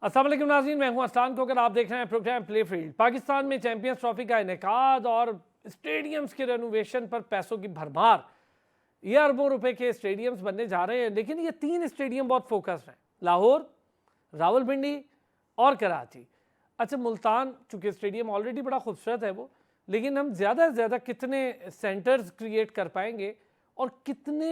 अस्सलाम वालेकुम नाज़रीन, मैं हूं असलान को। अगर आप देख रहे हैं प्रोग्राम प्ले फील्ड। पाकिस्तान में चैंपियंस ट्रॉफी का इनेकाद और स्टेडियम्स के रेनोवेशन पर पैसों की भरमार। ये अरबों रुपए के स्टेडियम्स बनने जा रहे हैं, लेकिन ये तीन स्टेडियम बहुत फोकस्ड हैं: लाहौर, रावलपिंडी और कराची। अच्छा, मुल्तान चूंकि स्टेडियम ऑलरेडी बड़ा खूबसूरत है वो, लेकिन हम ज़्यादा से ज़्यादा कितने सेंटर्स क्रिएट कर पाएंगे और कितने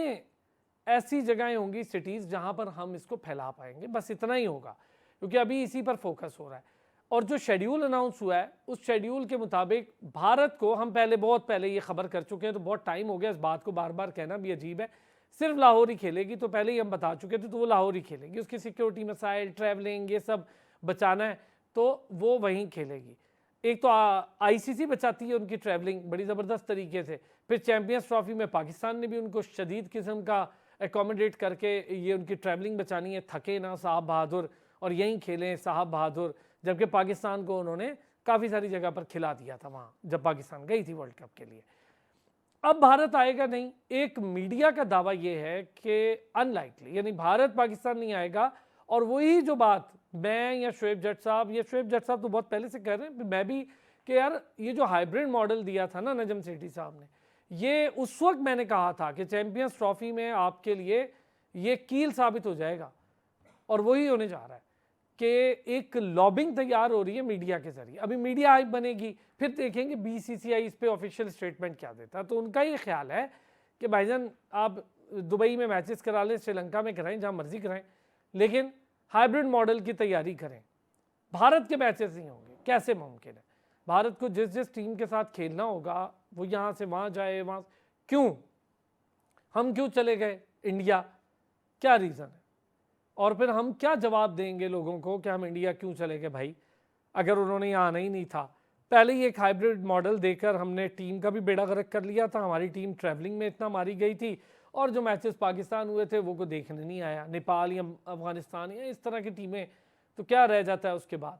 ऐसी जगहें होंगी सिटीज़ जहां पर हम इसको फैला पाएंगे, बस इतना ही होगा, क्योंकि अभी इसी पर फोकस हो रहा है। और जो शेड्यूल अनाउंस हुआ है उस शेड्यूल के मुताबिक भारत को, हम पहले बहुत पहले ये खबर कर चुके हैं, तो बहुत टाइम हो गया इस बात को बार बार कहना भी अजीब है, सिर्फ लाहौर ही खेलेगी। तो पहले ही हम बता चुके थे, तो वो लाहौर ही खेलेगी। उसकी सिक्योरिटी मसाइल, ट्रैवलिंग, ये सब बचाना है तो वो वहीं खेलेगी। एक तो आईसीसी बचाती है उनकी ट्रैवलिंग बड़ी ज़बरदस्त तरीके से। फिर चैंपियंस ट्रॉफी में पाकिस्तान ने भी उनको शदीद किस्म का एकोमोडेट करके ये उनकी ट्रैवलिंग बचानी है, थके ना साहब बहादुर और यहीं खेलें साहब बहादुर। जबकि पाकिस्तान को उन्होंने काफ़ी सारी जगह पर खिला दिया था वहाँ जब पाकिस्तान गई थी वर्ल्ड कप के लिए। अब भारत आएगा नहीं। एक मीडिया का दावा ये है कि अनलाइकली, यानी भारत पाकिस्तान नहीं आएगा। और वही जो बात मैं या शोएब जट साहब, ये शोएब जट साहब तो बहुत पहले से कह रहे हैं, मैं भी, कि यार ये जो हाइब्रिड मॉडल दिया था ना नजम सेठी साहब ने, ये उस वक्त मैंने कहा था कि चैंपियंस ट्रॉफी में आपके लिए ये कील साबित हो जाएगा। और वही होने जा रहा है कि एक लॉबिंग तैयार हो रही है मीडिया के जरिए। अभी मीडिया हाइप बनेगी, फिर देखेंगे बीसीसीआई इस पे ऑफिशियल स्टेटमेंट क्या देता है। तो उनका ये ख्याल है कि भाईजान आप दुबई में मैचेस करा लें, श्रीलंका में कराएं, जहां मर्जी कराएं, लेकिन हाइब्रिड मॉडल की तैयारी करें। भारत के मैचेस नहीं होंगे, कैसे मुमकिन है? भारत को जिस जिस टीम के साथ खेलना होगा वो यहाँ से वहाँ जाए, वहाँ क्यों, हम क्यों चले गए इंडिया, क्या रीज़न है? और फिर हम क्या जवाब देंगे लोगों को कि हम इंडिया क्यों चले गए भाई, अगर उन्होंने यहाँ आना ही नहीं था। पहले ही एक हाइब्रिड मॉडल देकर हमने टीम का भी बेड़ा गर्क कर लिया था। हमारी टीम ट्रैवलिंग में इतना मारी गई थी, और जो मैचेस पाकिस्तान हुए थे वो को देखने नहीं आया। नेपाल या अफगानिस्तान या इस तरह की टीमें, तो क्या रह जाता है उसके बाद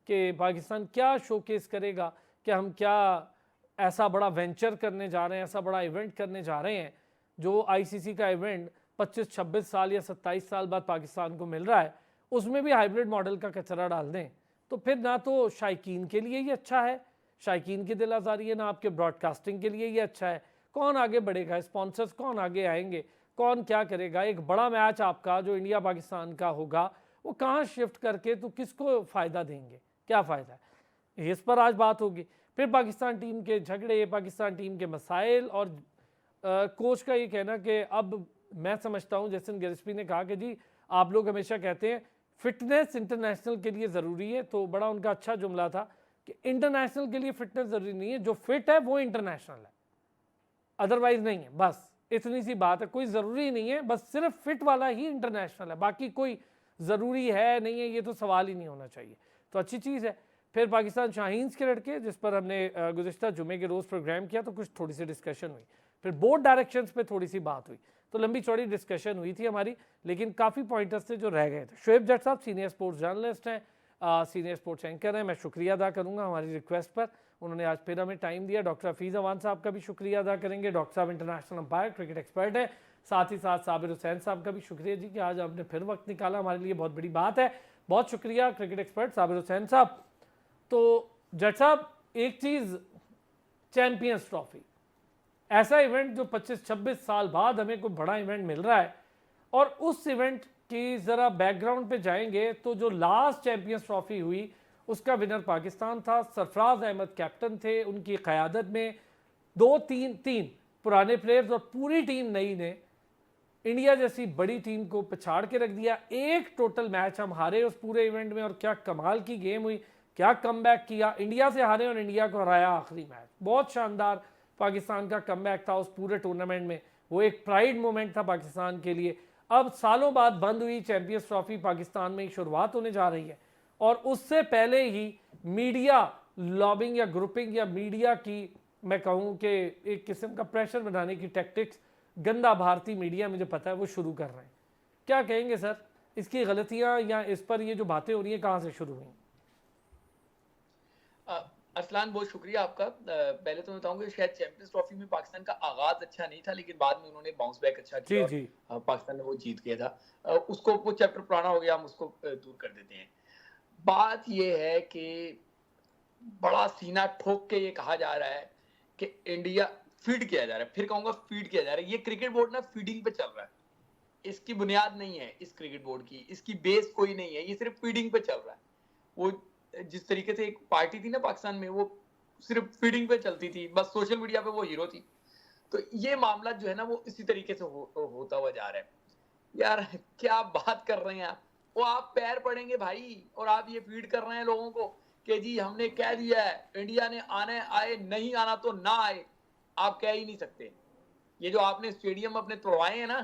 कि पाकिस्तान क्या शोकेस करेगा, कि हम क्या ऐसा बड़ा वेंचर करने जा रहे हैं, ऐसा बड़ा इवेंट करने जा रहे हैं जो आईसीसी का इवेंट 25-26 साल या 27 साल बाद पाकिस्तान को मिल रहा है, उसमें भी हाइब्रिड मॉडल का कचरा डाल दें। तो फिर ना तो शायकीन के लिए ये अच्छा है, शायकीन की दिल आज़ारी है, ना आपके ब्रॉडकास्टिंग के लिए ये अच्छा है। कौन आगे बढ़ेगा, स्पॉन्सर्स कौन आगे आएंगे, कौन क्या करेगा? एक बड़ा मैच आपका जो इंडिया पाकिस्तान का होगा वो कहाँ शिफ्ट करके तो किसको फ़ायदा देंगे, क्या फ़ायदा है? इस पर आज बात होगी। फिर पाकिस्तान टीम के झगड़े, पाकिस्तान टीम के मसाइल, और कोच का ये कहना कि अब मैं समझता हूँ, जैसन गिलस्पी ने कहा कि जी आप लोग हमेशा कहते हैं फिटनेस इंटरनेशनल के लिए ज़रूरी है, तो बड़ा उनका अच्छा जुमला था कि इंटरनेशनल के लिए फिटनेस ज़रूरी नहीं है, जो फिट है वो इंटरनेशनल है, अदरवाइज नहीं है। बस इतनी सी बात है, कोई ज़रूरी नहीं है, बस सिर्फ फिट वाला ही इंटरनेशनल है, बाकी कोई ज़रूरी है नहीं है, ये तो सवाल ही नहीं होना चाहिए। तो अच्छी चीज़ है। फिर पाकिस्तान शाहीन्स के लड़के, जिस पर हमने गुज़िश्ता जुमे के रोज़ प्रोग्राम किया, तो कुछ थोड़ी सी डिस्कशन हुई। फिर बोर्ड डायरेक्शंस पे थोड़ी सी बात हुई, तो लंबी चौड़ी डिस्कशन हुई थी हमारी, लेकिन काफ़ी पॉइंटर्स थे जो रह गए थे। शोएब जट साहब सीनियर स्पोर्ट्स जर्नलिस्ट हैं, सीनियर स्पोर्ट्स एंकर हैं, मैं शुक्रिया अदा करूँगा हमारी रिक्वेस्ट पर, उन्होंने आज फिर हमें टाइम दिया। डॉक्टर हफीज़ अवान साहब का भी शुक्रिया अदा करेंगे, डॉक्टर साहब इंटरनेशनल अंपायर, क्रिकेट एक्सपर्ट है। साथ ही साथ साबिर हुसैन साहब का भी शुक्रिया जी कि आज आपने फिर वक्त निकाला, हमारे लिए बहुत बड़ी बात है। बहुत शुक्रिया क्रिकेट एक्सपर्ट साबिर हुसैन साहब। तो जट साहब, एक चीज़, चैंपियंस ट्रॉफी ऐसा इवेंट जो 25-26 साल बाद हमें कोई बड़ा इवेंट मिल रहा है, और उस इवेंट की ज़रा बैकग्राउंड पे जाएंगे तो जो लास्ट चैंपियंस ट्रॉफी हुई उसका विनर पाकिस्तान था। सरफराज अहमद कैप्टन थे, उनकी क़यादत में तीन पुराने प्लेयर्स और पूरी टीम नई ने इंडिया जैसी बड़ी टीम को पछाड़ के रख दिया। एक टोटल मैच हम हारे उस पूरे इवेंट में, और क्या कमाल की गेम हुई, क्या कमबैक किया, इंडिया से हारे और इंडिया को हराया आखिरी मैच। बहुत शानदार पाकिस्तान का कमबैक था उस पूरे टूर्नामेंट में, वो एक प्राइड मोमेंट था पाकिस्तान के लिए। अब सालों बाद बंद हुई चैंपियंस ट्रॉफी पाकिस्तान में ही शुरुआत होने जा रही है, और उससे पहले ही मीडिया लॉबिंग या ग्रुपिंग या मीडिया की, मैं कहूँ कि एक किस्म का प्रेशर बनाने की टैक्टिक्स गंदा भारतीय मीडिया, मुझे पता है, वो शुरू कर रहे हैं। क्या कहेंगे सर, इसकी गलतियाँ या इस पर ये जो बातें हो रही हैं कहाँ से शुरू हुई? अरसलान, बहुत शुक्रिया आपका। पहले तो मैं बताऊंगा शायद चैंपियंस ट्रॉफी में पाकिस्तान का आगाज अच्छा नहीं था, लेकिन बाद में उन्होंने बाउंस बैक अच्छा किया जी और जी। पाकिस्तान ने वो जीत गया था। उसको वो चैप्टर पुराना हो गया, हम उसको दूर कर देते हैं। बात ये है कि बड़ा सीना ठोक के ये कहा जा रहा है कि इंडिया फीड किया जा रहा है, फिर कहूंगा फीड किया जा रहा है। ये क्रिकेट बोर्ड ना फीडिंग पे चल रहा है, इसकी बुनियाद नहीं है इस क्रिकेट बोर्ड की, इसकी बेस कोई नहीं है, ये सिर्फ फीडिंग पे चल रहा है। वो जिस तरीके से एक पार्टी थी ना पाकिस्तान में, वो सिर्फ फीडिंग पे चलती थी, बस सोशल मीडिया पे वो हीरो थी। तो ये मामला जो है ना वो इसी तरीके से होता हुआ जा रहा है। यार क्या बात कर रहे हैं आप, वो आप पैर पड़ेंगे भाई, और आप ये फीड कर रहे हैं लोगों को कि जी हमने कह दिया है इंडिया ने आने आए, नहीं आना तो ना आए। आप कह ही नहीं सकते। ये जो आपने स्टेडियम अपने तोड़वाए हैं ना,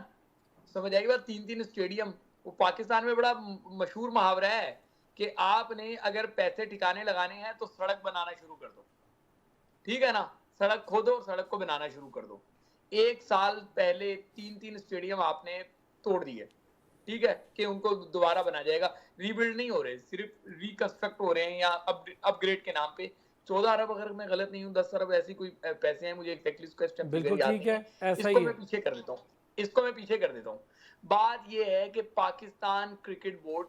समझ आएगी बात, 3-3 स्टेडियम। वो पाकिस्तान में बड़ा मशहूर मुहावरा है कि आपने अगर पैसे ठिकाने लगाने हैं तो सड़क बनाना शुरू कर दो, ठीक है ना, सड़क खोदो और सड़क को बनाना शुरू कर दो। 1 साल पहले 3-3 स्टेडियम आपने तोड़ दिए, ठीक है, कि उनको दोबारा बना जाएगा। रीबिल्ड नहीं हो रहे, सिर्फ रिकंस्ट्रक्ट हो रहे हैं या अपग्रेड के नाम पे। 14 अरब, अगर मैं गलत नहीं हूँ, 10 अरब ऐसी कोई पैसे हैं, मुझे एग्जैक्टली उसका स्टेप फिगर याद नहीं है। ऐसा इसको ही मैं है। पीछे कर देता हूँ, इसको मैं पीछे कर देता हूँ। बात यह है कि Pakistan cricket board,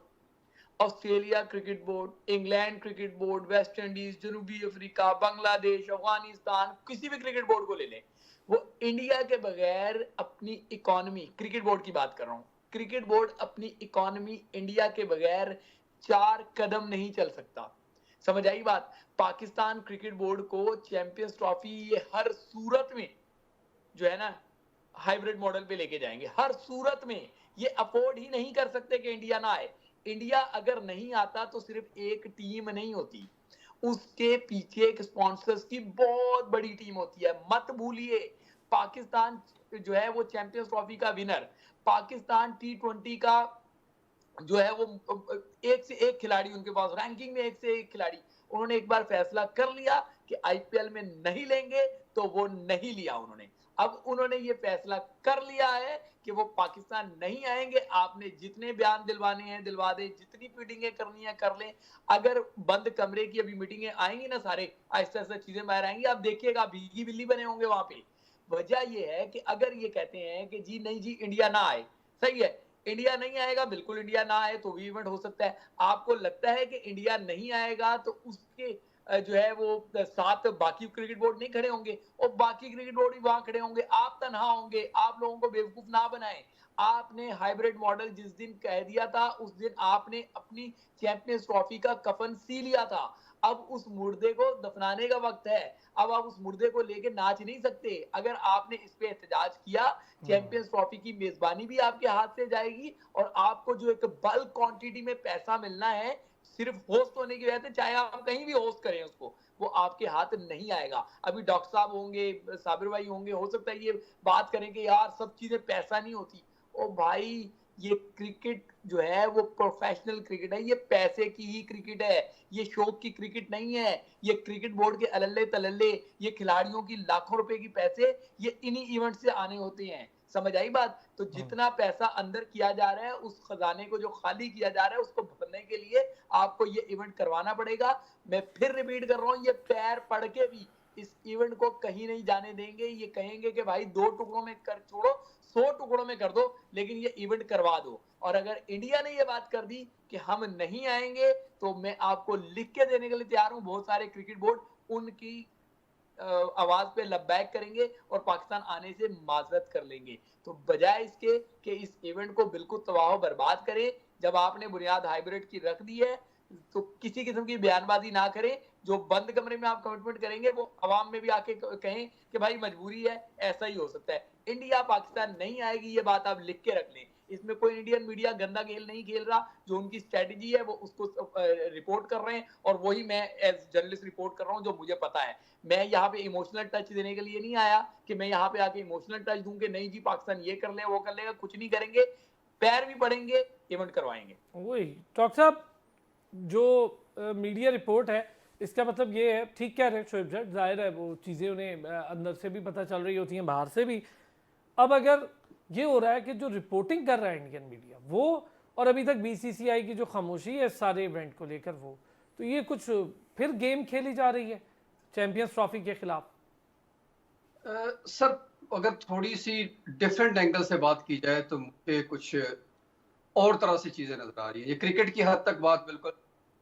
Australia cricket board, England cricket board, West Indies, जनूबी अफ्रीका, बांग्लादेश, अफगानिस्तान, किसी भी क्रिकेट बोर्ड को ले लें, वो इंडिया के बगैर अपनी इकोनॉमी, क्रिकेट बोर्ड की बात कर रहा हूं, क्रिकेट बोर्ड अपनी इकोनॉमी इंडिया के बगैर 4 कदम नहीं चल सकता। समझ आई बात। पाकिस्तान क्रिकेट बोर्ड को चैंपियंस ट्रॉफी ये हर सूरत में जो है ना हाइब्रिड मॉडल पे लेके जाएंगे, हर सूरत में। ये अफोर्ड ही नहीं कर सकते कि इंडिया ना आए। इंडिया अगर नहीं आता तो सिर्फ एक टीम नहीं होती, उसके पीछे एक स्पॉन्सर्स की बहुत बड़ी टीम होती है। मत भूलिए, पाकिस्तान जो है वो चैंपियंस ट्रॉफी का विनर, पाकिस्तान T20 का जो है वो एक से एक खिलाड़ी उनके पास, रैंकिंग में एक से एक खिलाड़ी। उन्होंने एक बार फैसला कर लिया कि आईपीएल में नहीं लेंगे तो वो नहीं लिया उन्होंने। अब उन्होंने ये फैसला कर लिया है कि वो पाकिस्तान नहीं आएंगे। आपने जितने बयान दिलवाने हैं दिलवा दें, जितनी मीटिंगें करनी है कर लें। अगर बंद कमरे की अभी मीटिंगें आएंगी ना, सारे आहिस्ता आहिस्ता चीजें बाहर आएंगी, आप देखिएगा भीगी बिल्ली बने होंगे वहां पे। वजह ये है कि अगर ये कहते हैं कि जी नहीं जी इंडिया ना आए, सही है, इंडिया नहीं आएगा, बिल्कुल इंडिया ना आए तो भी इवेंट हो सकता है। आपको लगता है कि इंडिया नहीं आएगा तो उसके जो है वो साथ बाकी क्रिकेट बोर्ड नहीं खड़े होंगे, और बाकी क्रिकेट बोर्ड भी वहां खड़े होंगे, आप तनहा होंगे। आप लोगों को बेवकूफ ना बनाएं। आपने हाइब्रिड मॉडल जिस दिन कह दिया था, उस दिन आपने अपनी चैंपियंस ट्रॉफी का कफन सी लिया था। अब उस मुर्दे को दफनाने का वक्त है। अब आप उस मुर्दे को लेके नाच नहीं सकते। अगर आपने इस पे एहतजाज किया, चैंपियंस ट्रॉफी की मेजबानी भी आपके हाथ से जाएगी, और आपको जो एक बल्क क्वांटिटी में पैसा मिलना है सिर्फ होस्ट होने की वजह से, चाहे आप कहीं भी होस्ट करें उसको, वो आपके हाथ नहीं आएगा। अभी डॉक्टर साहब होंगे, साबिर भाई होंगे, हो सकता है ये बात करें कि यार सब चीजें पैसा नहीं होती। ओ भाई, ये क्रिकेट जो है वो प्रोफेशनल क्रिकेट है, ये पैसे की ही क्रिकेट है, ये शौक की क्रिकेट नहीं है। ये क्रिकेट बोर्ड के अलल्ले तलल्ले, ये खिलाड़ियों की लाखों रुपए की पैसे, ये इन्हीं इवेंट से आने होते हैं। समझ आई बात। तो जितना पैसा अंदर किया जा रहा है, उस खजाने को जो खाली किया जा रहा है, उसको भरने के लिए आपको ये इवेंट करवाना पड़ेगा। मैं फिर रिपीट कर रहा हूं, ये पैर पड़ के भी इस इवेंट को कहीं नहीं जाने देंगे। ये कहेंगे कि भाई 2 टुकड़ों में कर छोड़ो, 100 टुकड़ों में कर दो, लेकिन ये इवेंट करवा दो। और अगर इंडिया ने ये बात कर दी कि हम नहीं आएंगे, तो मैं आपको लिख के देने के लिए तैयार हूं, बहुत सारे क्रिकेट बोर्ड उनकी आवाज पे लबैक करेंगे और पाकिस्तान आने से माजरत कर लेंगे। तो बजाय इसके कि इस इवेंट को बिल्कुल तबाह बर्बाद करें, जब आपने बुनियाद हाइब्रिड की रख दी है, तो किसी किस्म की बयानबाजी ना करें। जो बंद कमरे में आप कमिटमेंट करेंगे, वो अवाम में भी आके कहें कि भाई मजबूरी है, ऐसा ही हो सकता है। इंडिया पाकिस्तान नहीं आएगी, ये बात आप लिख के रख लें। इसमें कोई इंडियन मीडिया गंदा खेल नहीं खेल रहा। जो उनकी स्ट्रेटेजी है वो उसको रिपोर्ट कर रहे हैं, और वही मैं एज जर्नलिस्ट रिपोर्ट कर रहा हूं जो मुझे पता है। मैं यहाँ पे इमोशनल टच देने के लिए नहीं आया कि मैं यहाँ पे आके इमोशनल टच दूं कि नहीं जी पाकिस्तान ये कर ले वो कर लेगा। कुछ नहीं करेंगे, पैर भी पड़ेंगे, इवेंट करवाएंगे। वही डॉक्टर साहब, जो मीडिया रिपोर्ट है, इसका मतलब ये है, ठीक कह रहे हैं शोएब जट, जाहिर है वो चीज़ें उन्हें अंदर से भी पता चल रही होती हैं, बाहर से भी। अब अगर ये हो रहा है कि जो रिपोर्टिंग कर रहा है इंडियन मीडिया वो, और अभी तक बीसीसीआई की जो खामोशी है सारे इवेंट को लेकर, वो तो ये कुछ फिर गेम खेली जा रही है चैंपियंस ट्रॉफी के खिलाफ। सर, अगर थोड़ी सी डिफरेंट एंगल से बात की जाए तो मुझे कुछ और तरह से चीजें नजर आ रही है। ये क्रिकेट की हद तक बात बिल्कुल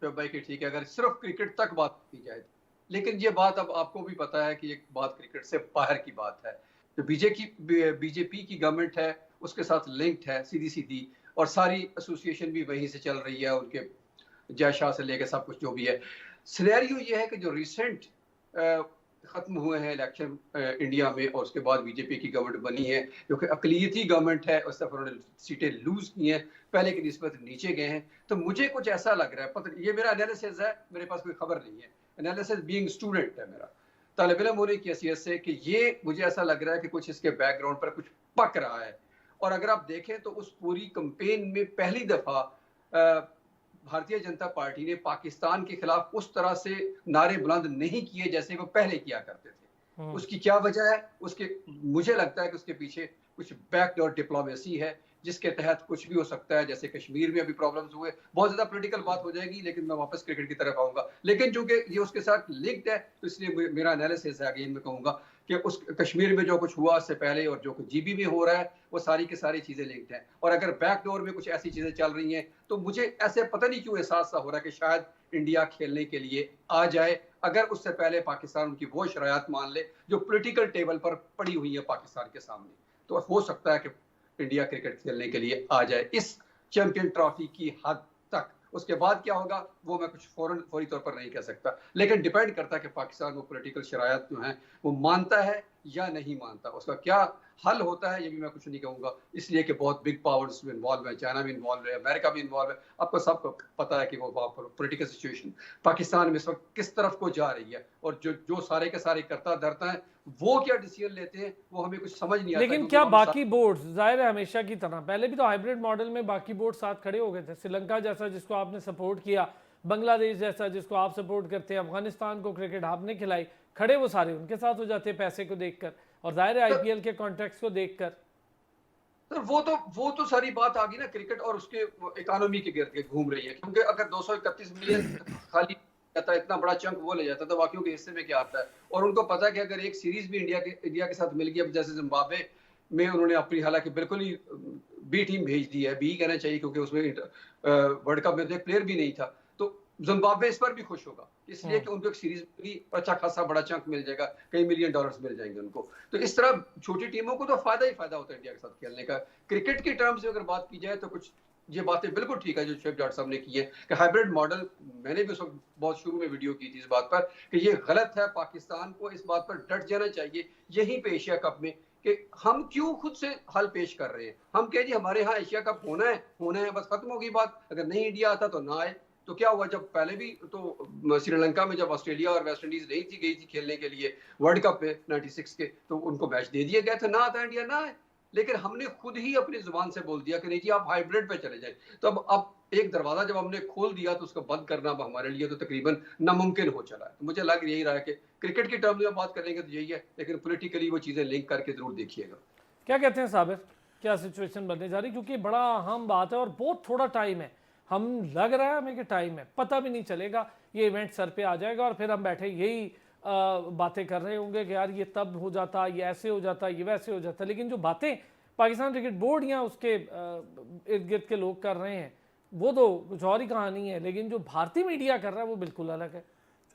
शोएब भाई की ठीक है अगर सिर्फ क्रिकेट तक बात की जाए, लेकिन ये बात अब आपको भी पता है कि ये बात क्रिकेट से बाहर की बात है। जो बीजेपी की गवर्नमेंट है उसके साथ लिंक्ड है सीधी सीधी, और सारी एसोसिएशन भी वहीं से चल रही है, उनके जय शाह से लेकर सब कुछ जो भी है। सिनेरियो ये है कि जो रिसेंट खत्म हुए हैं इलेक्शन इंडिया में, और उसके बाद बीजेपी की गवर्नमेंट बनी है जो कि अकलियती गवर्नमेंट है, उस तरफ उन्होंने सीटें लूज की हैं, पहले की निस्बत नीचे गए हैं। तो मुझे कुछ ऐसा लग रहा है, पता ये मेरा एनालिसिस है, मेरे पास कोई खबर नहीं है, एनालिसिस बीइंग स्टूडेंट है मेरा, तालिब इल्म होने की हैसियत से, कि ये मुझे ऐसा लग रहा है कि कुछ इसके बैकग्राउंड पर कुछ पक रहा है। और अगर आप देखें तो उस पूरी कैंपेन में पहली दफा भारतीय जनता पार्टी ने पाकिस्तान के खिलाफ उस तरह से नारे बुलंद नहीं किए जैसे वो पहले किया करते थे। उसकी क्या वजह है? उसके मुझे लगता है कि उसके पीछे कुछ बैकडोर डिप्लोमेसी है, जिसके तहत कुछ भी हो सकता है। जैसे कश्मीर में अभी प्रॉब्लम्स हुए, बहुत ज्यादा पॉलिटिकल बात हो जाएगी, लेकिन मैं वापस क्रिकेट की तरफ आऊंगा। लेकिन चूंकि ये उसके साथ लिंक्ड है, तो इसलिए मेरा एनालिसिस है, अगेन मैं कहूंगा कि उस कश्मीर में जो कुछ हुआ उससे पहले और जो कुछ जीबी में हो रहा है, वो सारी की सारी चीजें लिंक्ड हैं। और अगर बैकडोर में कुछ ऐसी चीजें चल रही हैं, तो मुझे ऐसे पता नहीं क्यों एहसास सा हो रहा है कि शायद इंडिया खेलने के लिए आ जाए, अगर उससे पहले पाकिस्तान उनकी वो शरायत मान ले जो पॉलिटिकल टेबल पर पड़ी हुई है पाकिस्तान के सामने। तो हो सकता है कि इंडिया क्रिकेट खेलने के लिए आ जाए इस चैंपियन ट्रॉफी की हद तक। उसके बाद क्या होगा वो मैं कुछ फौरी तौर पर नहीं कह सकता, लेकिन डिपेंड करता है कि पाकिस्तान वो पॉलिटिकल शरायत जो है वो मानता है या नहीं मानता। उसका क्या हल होता है ये भी मैं कुछ नहीं कहूंगा, इसलिए कि बहुत बिग पावर्स में इन्वॉल्व है, चाइना भी इन्वॉल्व है, अमेरिका भी इन्वॉल्व है। आपको सबको पता है कि वो वहाँ पर पॉलिटिकल सिचुएशन पाकिस्तान में इस वक्त किस तरफ को जा रही है, और जो सारे के सारे करता धरता है वो क्या डिसीजन लेते हैं वो हमें कुछ समझ नहीं आता। लेकिन क्या बाकी बोर्ड्स, जाहिर है हमेशा की तरह पहले भी तो हाइब्रिड मॉडल में बाकी बोर्ड साथ खड़े हो गए थे। श्रीलंका जैसा जिसको आपने सपोर्ट किया, बांग्लादेश जैसा जिसको आप सपोर्ट करते हैं, अफगानिस्तान को क्रिकेट आपने खिलाई, खड़े वो सारे उनके साथ हो जाते पैसे को देखकर, और जाहिर है आईपीएल के कॉन्टेक्स्ट को देखकर। वो तो सारी बात आ गई ना, क्रिकेट और उसके इकोनॉमी के गिर्द के घूम रही है। क्योंकि अगर 231 मिलियन खाली जाता है, इतना बड़ा चंक वो ले जाता है, तो बाकियों के हिस्से में क्या आता है? और उनको पता है कि अगर एक सीरीज भी इंडिया के साथ मिल गई, अब जैसे जिम्बाब्वे में उन्होंने अपनी, हालांकि बिल्कुल ही बी टीम भेज दी है, बी कहना चाहिए क्योंकि उसमें वर्ल्ड कप में तो एक प्लेयर भी नहीं था, तो जिम्बाब्वे इस पर भी खुश होगा, इसलिए कि उनको एक सीरीज मिली, अच्छा खासा बड़ा चंक मिल जाएगा, कई मिलियन डॉलर्स मिल जाएंगे उनको। तो इस तरह छोटी टीमों को तो फायदा ही फायदा होता है इंडिया के साथ खेलने का। क्रिकेट की टर्म्स में अगर बात की जाए तो कुछ ये बातें बिल्कुल ठीक है जो शोएब जाट साहब ने की है कि हाइब्रिड मॉडल, मैंने भी उस वक्त बहुत शुरू में वीडियो की थी इस बात पर कि ये गलत है। पाकिस्तान को इस बात पर डट जाना चाहिए यहीं पे एशिया कप में, कि हम क्यों खुद से हल पेश कर रहे हैं। हम कह जी हमारे यहाँ एशिया कप होना है, बस खत्म होगी बात। अगर नहीं इंडिया आता तो ना आए। तो क्या हुआ, जब पहले भी तो श्रीलंका में जब ऑस्ट्रेलिया और वेस्ट इंडीज नहीं थी गई थी खेलने के लिए वर्ल्ड कप में 96 के, तो उनको मैच दे दिए गए थे, ना आता इंडिया ना आए। लेकिन हमने खुद ही अपनी जुबान से बोल दिया कि नहीं जी आप हाइब्रिड पे चले जाएं। तो अब एक दरवाजा जब हमने खोल दिया तो उसको बंद करना अब हमारे लिए तो तकरीबन नामुमकिन हो चला है। तो मुझे लग यही रहा है कि क्रिकेट की टर्म में बात करेंगे तो यही है, लेकिन पॉलिटिकली वो चीजें लिंक करके जरूर देखिएगा। क्या कहते हैं साबिर, क्या सिचुएशन बनने जा रही? क्योंकि बड़ा अहम बात है और बहुत थोड़ा टाइम है, हम लग रहा है हमें कि टाइम है, पता भी नहीं चलेगा ये इवेंट सर पे आ जाएगा और फिर हम बैठे यही बातें कर रहे होंगे कि यार ये तब हो जाता, ये ऐसे हो जाता, ये वैसे हो जाता। लेकिन जो बातें पाकिस्तान क्रिकेट बोर्ड या उसके इर्द गिर्द के लोग कर रहे हैं वो तो कुछ और ही कहानी है, लेकिन जो भारतीय मीडिया कर रहा है वो बिल्कुल अलग है।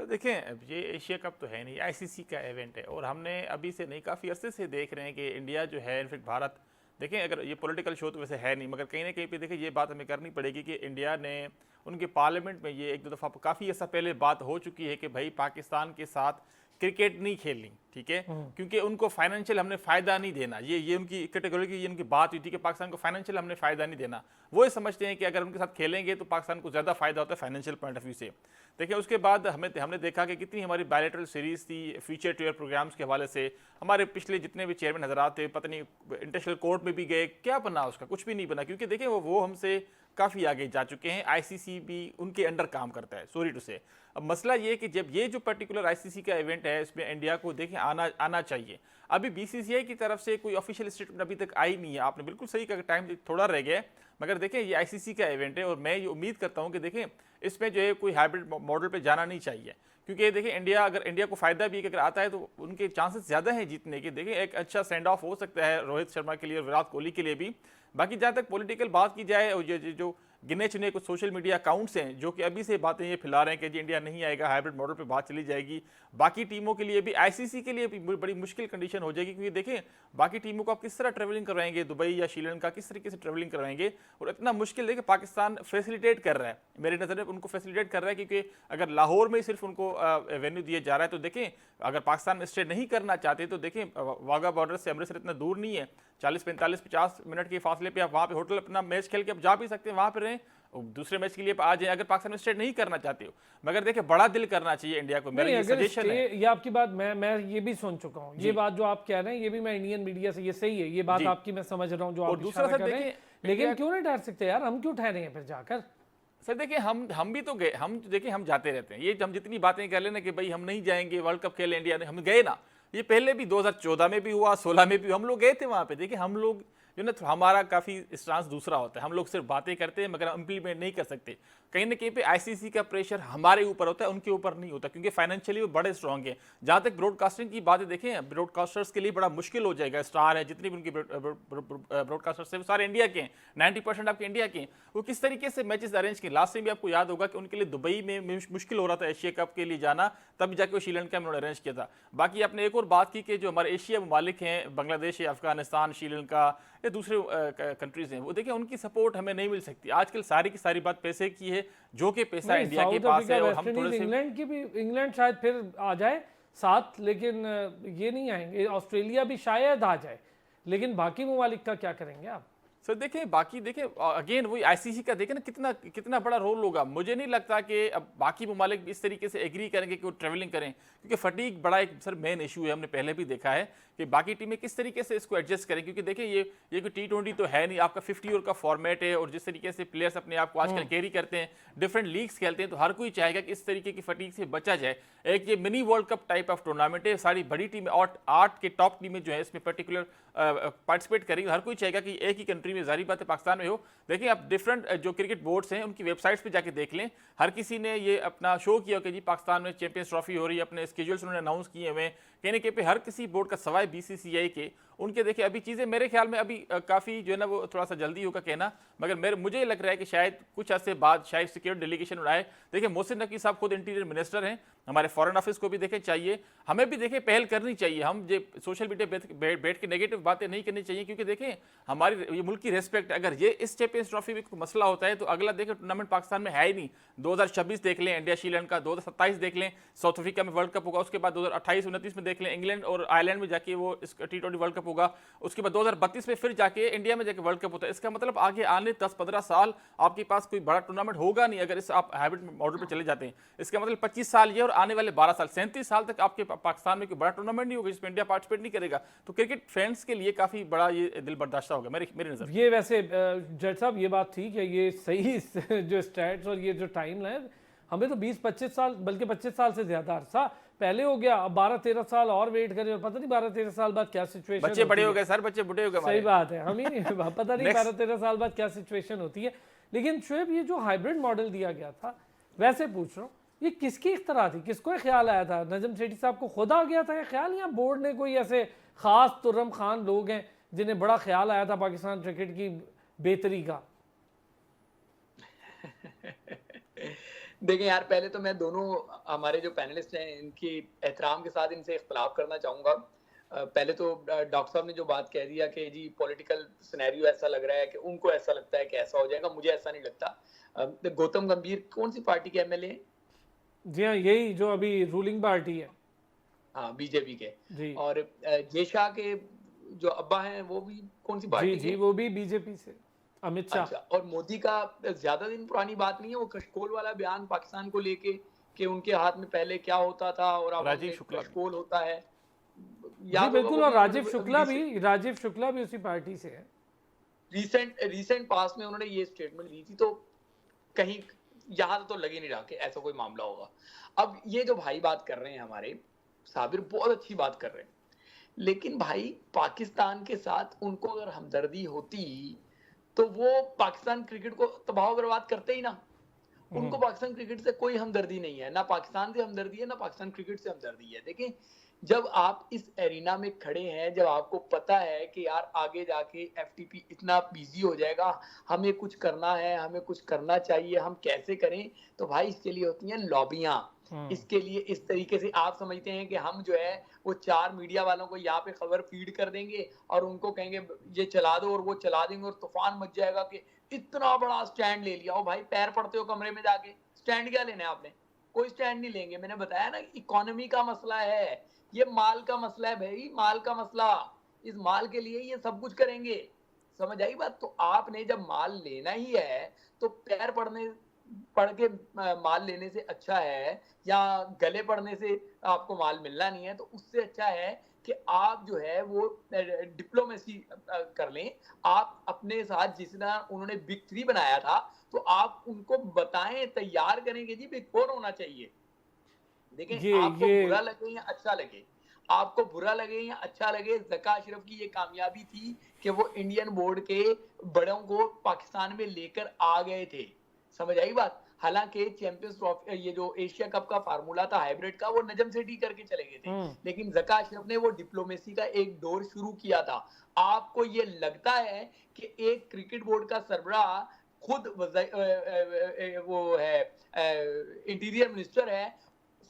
तो देखें, ये एशिया कप तो है नहीं, आईसीसी का इवेंट है, और हमने अभी से नहीं काफ़ी अरसे से देख रहे हैं कि इंडिया जो है, इनफेक्ट भारत, देखें अगर ये पॉलिटिकल शो तो वैसे है नहीं, मगर कहीं ना कहीं पे देखें ये बात हमें करनी पड़ेगी कि इंडिया ने उनके पार्लियामेंट में ये एक दो दफ़ा काफ़ी ऐसा पहले बात हो चुकी है कि भाई पाकिस्तान के साथ क्रिकेट नहीं खेलनी, ठीक है, क्योंकि उनको फाइनेंशियल हमने फ़ायदा नहीं देना। ये उनकी कैटेगरी की, ये उनकी बात हुई थी कि पाकिस्तान को फाइनेंशियल हमने फ़ायदा नहीं देना। वो ये समझते हैं कि अगर उनके साथ खेलेंगे तो पाकिस्तान को ज़्यादा फ़ायदा होता है फाइनेंशियल पॉइंट ऑफ व्यू से। देखिए उसके बाद हमने देखा कि कितनी हमारी बायलैटरल सीरीज़ थी फ्यूचर टूर प्रोग्राम्स के हवाले से। हमारे पिछले जितने भी चेयरमैन हजरात थे, पता नहीं इंटरनेशनल कोर्ट में भी गए, क्या बना उसका? कुछ भी नहीं बना, क्योंकि देखिए वो हमसे काफ़ी आगे जा चुके हैं। आईसीसी भी उनके अंडर काम करता है, सॉरी टू से। अब मसला ये कि जब ये जो पर्टिकुलर आईसीसी का इवेंट है इसमें इंडिया को देखें आना चाहिए। अभी बीसीसीआई की तरफ से कोई ऑफिशियल स्टेटमेंट अभी तक आई नहीं है। आपने बिल्कुल सही कहा, टाइम थोड़ा रह गया, मगर देखें ये आईसीसी का इवेंट है और मैं ये उम्मीद करता हूँ कि देखें इसमें जो है कोई हाइब्रिड मॉडल पे जाना नहीं चाहिए, क्योंकि देखिए अगर इंडिया को फायदा भी अगर आता है तो उनके चांसेस ज़्यादा हैं जीतने के। देखिए एक अच्छा सेंड ऑफ हो सकता है रोहित शर्मा के लिए और विराट कोहली के लिए भी। बाकी जहाँ तक पॉलिटिकल बात की जाए और ये जो गिने चुने कुछ सोशल मीडिया अकाउंट्स हैं जो कि अभी से बातें ये फैला रहे हैं कि जी इंडिया नहीं आएगा, हाइब्रिड मॉडल पे बात चली जाएगी। बाकी टीमों के लिए भी, आईसीसी के लिए भी बड़ी मुश्किल कंडीशन हो जाएगी, क्योंकि देखें बाकी टीमों को आप किस तरह ट्रेवलिंग करवाएंगे, दुबई या श्रीलंका किस तरीके से ट्रेवलिंग करवाएंगे, और इतना मुश्किल है कि पाकिस्तान फैसिलिटेट कर रहा है, मेरी नज़र में उनको फैसिलिटेट कर रहा है, क्योंकि अगर लाहौर में सिर्फ उनको वेन्यू दिया जा रहा है तो देखें अगर पाकिस्तान में स्टे नहीं करना चाहते तो देखें वाघा बॉर्डर से अमृतसर इतना दूर नहीं है, 40, 45, 50 मिनट के फासले पे आप वहाँ पे होटल अपना मैच खेल के आप जा भी सकते हैं, वहाँ पे रहें, दूसरे मैच के लिए आ जाए अगर पाकिस्तान में स्टे नहीं करना चाहते हो। मगर देखिए बड़ा दिल करना चाहिए इंडिया को, मेरा ये सजेशन है। ये आपकी बात मैं ये भी सुन चुका हूँ, ये बात जो आप कह रहे हैं ये भी मैं इंडियन मीडिया से, ये सही है, ये बात आपकी मैं समझ रहा हूँ जो आप दूसरा इशारा कर रहे हैं, लेकिन क्यों नहीं ठहर सकते यार, हम क्यों ठहरे हैं फिर जाकर? सर देखिए हम भी तो गए, हम देखिए हम जाते रहते हैं, ये हम जितनी बातें कर लेना कि भाई हम नहीं जाएंगे वर्ल्ड कप खेले इंडिया ने, हम गए ना, ये पहले भी 2014 में भी हुआ, 16 में भी हम लोग गए थे वहाँ पे। देखिए हम लोग जो ना हमारा काफ़ी स्टांस दूसरा होता है, हम लोग सिर्फ बातें करते हैं मगर इम्प्लीमेंट नहीं कर सकते। कहीं ना कहीं पे आईसीसी का प्रेशर हमारे ऊपर होता है, उनके ऊपर नहीं होता, क्योंकि फाइनेंशियली वो बड़े स्ट्रॉन्ग हैं। जहाँ तक ब्रॉडकास्टिंग की बातें देखें, ब्रॉडकास्टर्स के लिए बड़ा मुश्किल हो जाएगा, स्टार है जितनी भी उनकी ब्रॉडकास्टर्स हैं वो सारे इंडिया के हैं, 90% आपके इंडिया के हैं, वो किस तरीके से मैचेस अरेंज किए। लास्ट टाइम भी आपको याद होगा कि उनके लिए दुबई में मुश्किल हो रहा था एशिया कप के लिए जाना, तब जाके वो श्रीलंका में उन्होंने अरेंज किया था। बाकी आपने एक और बात की कि जो हमारे एशिया ममालिक हैं, बांग्लादेश या अफगानिस्तान, श्रीलंका या दूसरे कंट्रीज हैं, वो देखिए उनकी सपोर्ट हमें नहीं मिल सकती। आजकल सारी की सारी बात पैसे की है, जो कि पैसा इंडिया के पास है, और हम थोड़े से इंग्लैंड की भी, इंग्लैंड शायद फिर आ जाए साथ, लेकिन ये नहीं आएंगे, ऑस्ट्रेलिया भी शायद आ जाए, लेकिन बाकी ममालिक का क्या करेंगे आप? सर देखें बाकी देखें अगेन वही आईसीसी का देखें ना कितना बड़ा रोल होगा। मुझे नहीं लगता कि अब बाकी ममालिक इस तरीके से एग्री करेंगे कि वो ट्रैवलिंग करें, क्योंकि फटीग बड़ा एक सर मेन इशू है, हमने पहले भी देखा है कि बाकी टीमें किस तरीके से इसको एडजस्ट करें। क्योंकि देखिए ये कोई T20 तो है नहीं, आपका 50 ओवर का फॉर्मेट है, और जिस तरीके से प्लेयर्स अपने आप को आजकल कैरी करते हैं, डिफरेंट लीग्स खेलते हैं, तो हर कोई चाहेगा कि इस तरीके की फटीग से बचा जाए। एक ये mini world cup type of tournament है, सारी बड़ी टीमें और 8 के टॉप टीमें जो है इसमें पर्टिकुलर पार्टिसिपेट करेगी। हर कोई चाहेगा कि एक ही कंट्री में, जारी बात है पाकिस्तान में हो। देखिए आप डिफरेंट जो क्रिकेट बोर्ड्स हैं उनकी वेबसाइट्स पे जाके देख लें, हर किसी ने ये अपना शो किया कि जी पाकिस्तान में चैंपियंस ट्रॉफी हो रही है, अपने स्केड्यूल्स उन्होंने अनाउंस किए हुए हैं। कहने के पे हर किसी बोर्ड का सवाए बीसीसीआई के उनके देखिए अभी चीज़ें मेरे ख्याल में अभी काफ़ी जो है ना वो थोड़ा सा जल्दी होगा कहना, मगर मुझे लग रहा है कि शायद कुछ अर्से बाद शायद सिक्योरिटी डेलीगेशन उड़ाए। देखिए मोहसिन नकवी साहब खुद इंटीरियर मिनिस्टर हैं, हमारे फॉरेन ऑफिस को भी देखें चाहिए, हमें भी देखें पहल करनी चाहिए। हम जो सोशल मीडिया बैठ के नेगेटिव बातें नहीं करनी चाहिए, क्योंकि देखें हमारी ये मुल्क की रेस्पेक्ट, अगर ये इस चैंपियंस ट्रॉफी में कोई मसला होता है तो अगला देखें टूर्नामेंट पाकिस्तान में है ही नहीं। 2026 देख लें इंडिया श्रीलंका, 2027 देख लें साउथ अफ्रीका में वर्ल्ड कप होगा, उसके बाद 2028-29 में देख लें इंग्लैंड और आयरलैंड में जाके वो T20 वर्ल्ड कप होगा, उसके बाद 2032 में फिर जाके इंडिया में जाके वर्ल्ड कप होता है। इसका मतलब आगे आने 10-15 साल आपके पास कोई बड़ा टूर्नामेंट होगा नहीं अगर इस आप हाइब्रिड मॉडल पे चले जाते हैं। इसका मतलब 25 साल ये और आने वाले 12 साल 37 साल तक आपके पाकिस्तान में कोई बड़ा टूर्नामेंट नहीं होगा जिसमें इंडिया पार्टिसिपेट नहीं करेगा। तो क्रिकेट फैंस के लिए काफी बड़ा ये दिल बर्दाश्त होगा मेरी नजर। ये वैसे जज साहब ये बात ठीक है, ये सही जो स्टैट्स और ये जो टाइम लाइन, हमें तो 20-25 साल बल्कि 25 साल से ज्यादा अरसा पहले हो गया, अब 12-13 साल और वेट करें और पता नहीं 12-13 साल बाद क्या सिचुएशन, बच्चे बड़े हो गए सर, बच्चे बूढ़े हो गए। सही बात है, हम ही नहीं पता नहीं 12-13 साल बाद क्या सिचुएशन होती है। लेकिन शुएब ये जो हाइब्रिड मॉडल दिया गया था, वैसे पूछ रहा हूँ ये किसकी इख्तरा थी, किसको ख्याल आया था? नजम सेठी साहब को खुद आ गया था ये ख्याल, या बोर्ड ने कोई ऐसे खास तुर्रम खान लोग हैं जिन्हें बड़ा ख्याल आया था पाकिस्तान क्रिकेट की बेहतरी का? देखें यार, पहले तो मैं दोनों हमारे जो पैनलिस्ट हैं इनकी एहतराम के साथ इनसे इख्तलाफ करना चाहूँगा। पहले तो डॉक्टर साहब ने जो बात कह दिया कि जी पॉलिटिकल सिनेरियो ऐसा लग रहा है कि उनको ऐसा लगता है कि ऐसा हो जाएगा, मुझे ऐसा नहीं लगता। गौतम गंभीर कौन सी पार्टी के एमएलए हैं? जी हाँ, यही जो अभी रूलिंग पार्टी है, हाँ बीजेपी के जी। और जय शाह के जो अब्बा हैं वो भी कौन सी पार्टी जी, वो भी बीजेपी से, अमित शाह। अच्छा, और मोदी का ज्यादा दिन पुरानी बात नहीं है वो कशकोल वाला बयान पाकिस्तान को लेके कि उनके हाथ में पहले क्या होता था और अब कशकोल होता है। जी बिल्कुल, और राजीव शुक्ला भी उसी पार्टी से है। रिसेंट पास में उन्होंने ये स्टेटमेंट दी थी, तो कहीं यहाँ तो लग ही नहीं रहा कि ऐसा कोई मामला होगा। अब ये जो भाई बात कर रहे हैं हमारे साबिर, बहुत अच्छी बात कर रहे हैं, लेकिन भाई पाकिस्तान के साथ उनको अगर हमदर्दी होती तो वो पाकिस्तान क्रिकेट को तबाह बर्बाद करते ही ना। उनको पाकिस्तान क्रिकेट से कोई हमदर्दी नहीं है, ना पाकिस्तान से हमदर्दी है, ना पाकिस्तान क्रिकेट से हमदर्दी है। देखें, जब आप इस एरिना में खड़े हैं, जब आपको पता है कि यार आगे जाके एफटीपी इतना बिजी हो जाएगा, हमें कुछ करना है, हमें कुछ करना चाहिए, हम कैसे करें, तो भाई इसके लिए होती हैं लॉबियां। इसके लिए इस तरीके से आप समझते हैं कि हम जो है वो 4 मीडिया वालों को यहाँ पे खबर फीड कर देंगे और उनको कहेंगे ये चला दो, और वो चला देंगे और तूफान मच जाएगा कि इतना बड़ा स्टैंड ले लिया। ओ भाई, पैर पड़ते हो कमरे में जाके, स्टैंड क्या लेना है आपने? कोई स्टैंड नहीं लेंगे। मैंने बताया ना, इकोनॉमी का मसला है, ये माल का मसला है भाई, माल का मसला। इस माल के लिए ये सब कुछ करेंगे, समझ आई बात? तो आपने जब माल लेना ही है तो पैर पड़ के माल लेने से अच्छा है, या गले पड़ने से आपको माल मिलना नहीं है, तो उससे अच्छा है कि आप जो है वो डिप्लोमेसी कर लें। आप अपने साथ जितना उन्होंने बिग 3 बनाया था, तो आप उनको बताएं, तैयार करें कि जी बिग 4 होना चाहिए। देखें, आपको बुरा लगे या अच्छा लगे, आपको बुरा लगे या अच्छा लगे, ज़का अशरफ की ये कामयाबी थी कि वो इंडियन बोर्ड के बड़ों को पाकिस्तान में लेकर आ गए थे, समझ आई बात? हालांकि चैंपियंस ट्रॉफी, ये जो एशिया कप का फार्मूला था हाइब्रिड का, वो नजम सेठी करके चले गए थे, लेकिन ज़का अशरफ ने वो डिप्लोमेसी का एक दौर शुरू किया था। आपको ये लगता है कि एक क्रिकेट बोर्ड का सरबराह खुद वो है इंटीरियर मिनिस्टर है,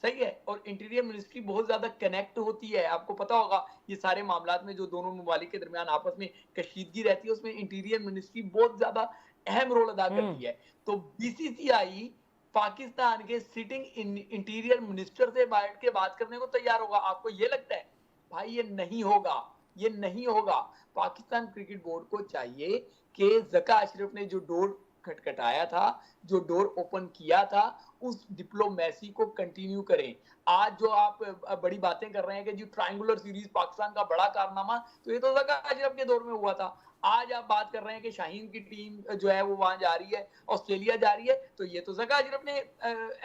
सही है, और इंटीरियर मिनिस्ट्री बहुत ज्यादा कनेक्ट होती है। आपको पता होगा ये सारे मामलात में जो दोनों ममालिक के दरमियान आपस में कशीदगी रहती है, उसमें इंटीरियर मिनिस्ट्री बहुत ज्यादा अहम रोल अदा करती है। तो बीसीसीआई पाकिस्तान के सिटिंग इंटीरियर मिनिस्टर से बैठ के बात करने को तैयार होगा। आपको ये लगता है? भाई ये नहीं होगा, ये नहीं होगा। पाकिस्तान क्रिकेट बोर्ड को चाहिए कि ज़का अशरफ ने जो डोर खटखटाया था, जो डोर ओपन किया था, उस डिप्लोमेसी को कंटिन्यू करें। आज जो आप बड़ी बातें कर रहे हैं कि जी ट्रायंगुलर सीरीज पाकिस्तान का बड़ा कारनामा, तो ये तो ज़का अशरफ के दौर में हुआ था। आज आप बात कर रहे हैं कि शाहीन की टीम जो है वो वहां जा रही है, ऑस्ट्रेलिया जा रही है, तो ये तो ज़का अशरफ ने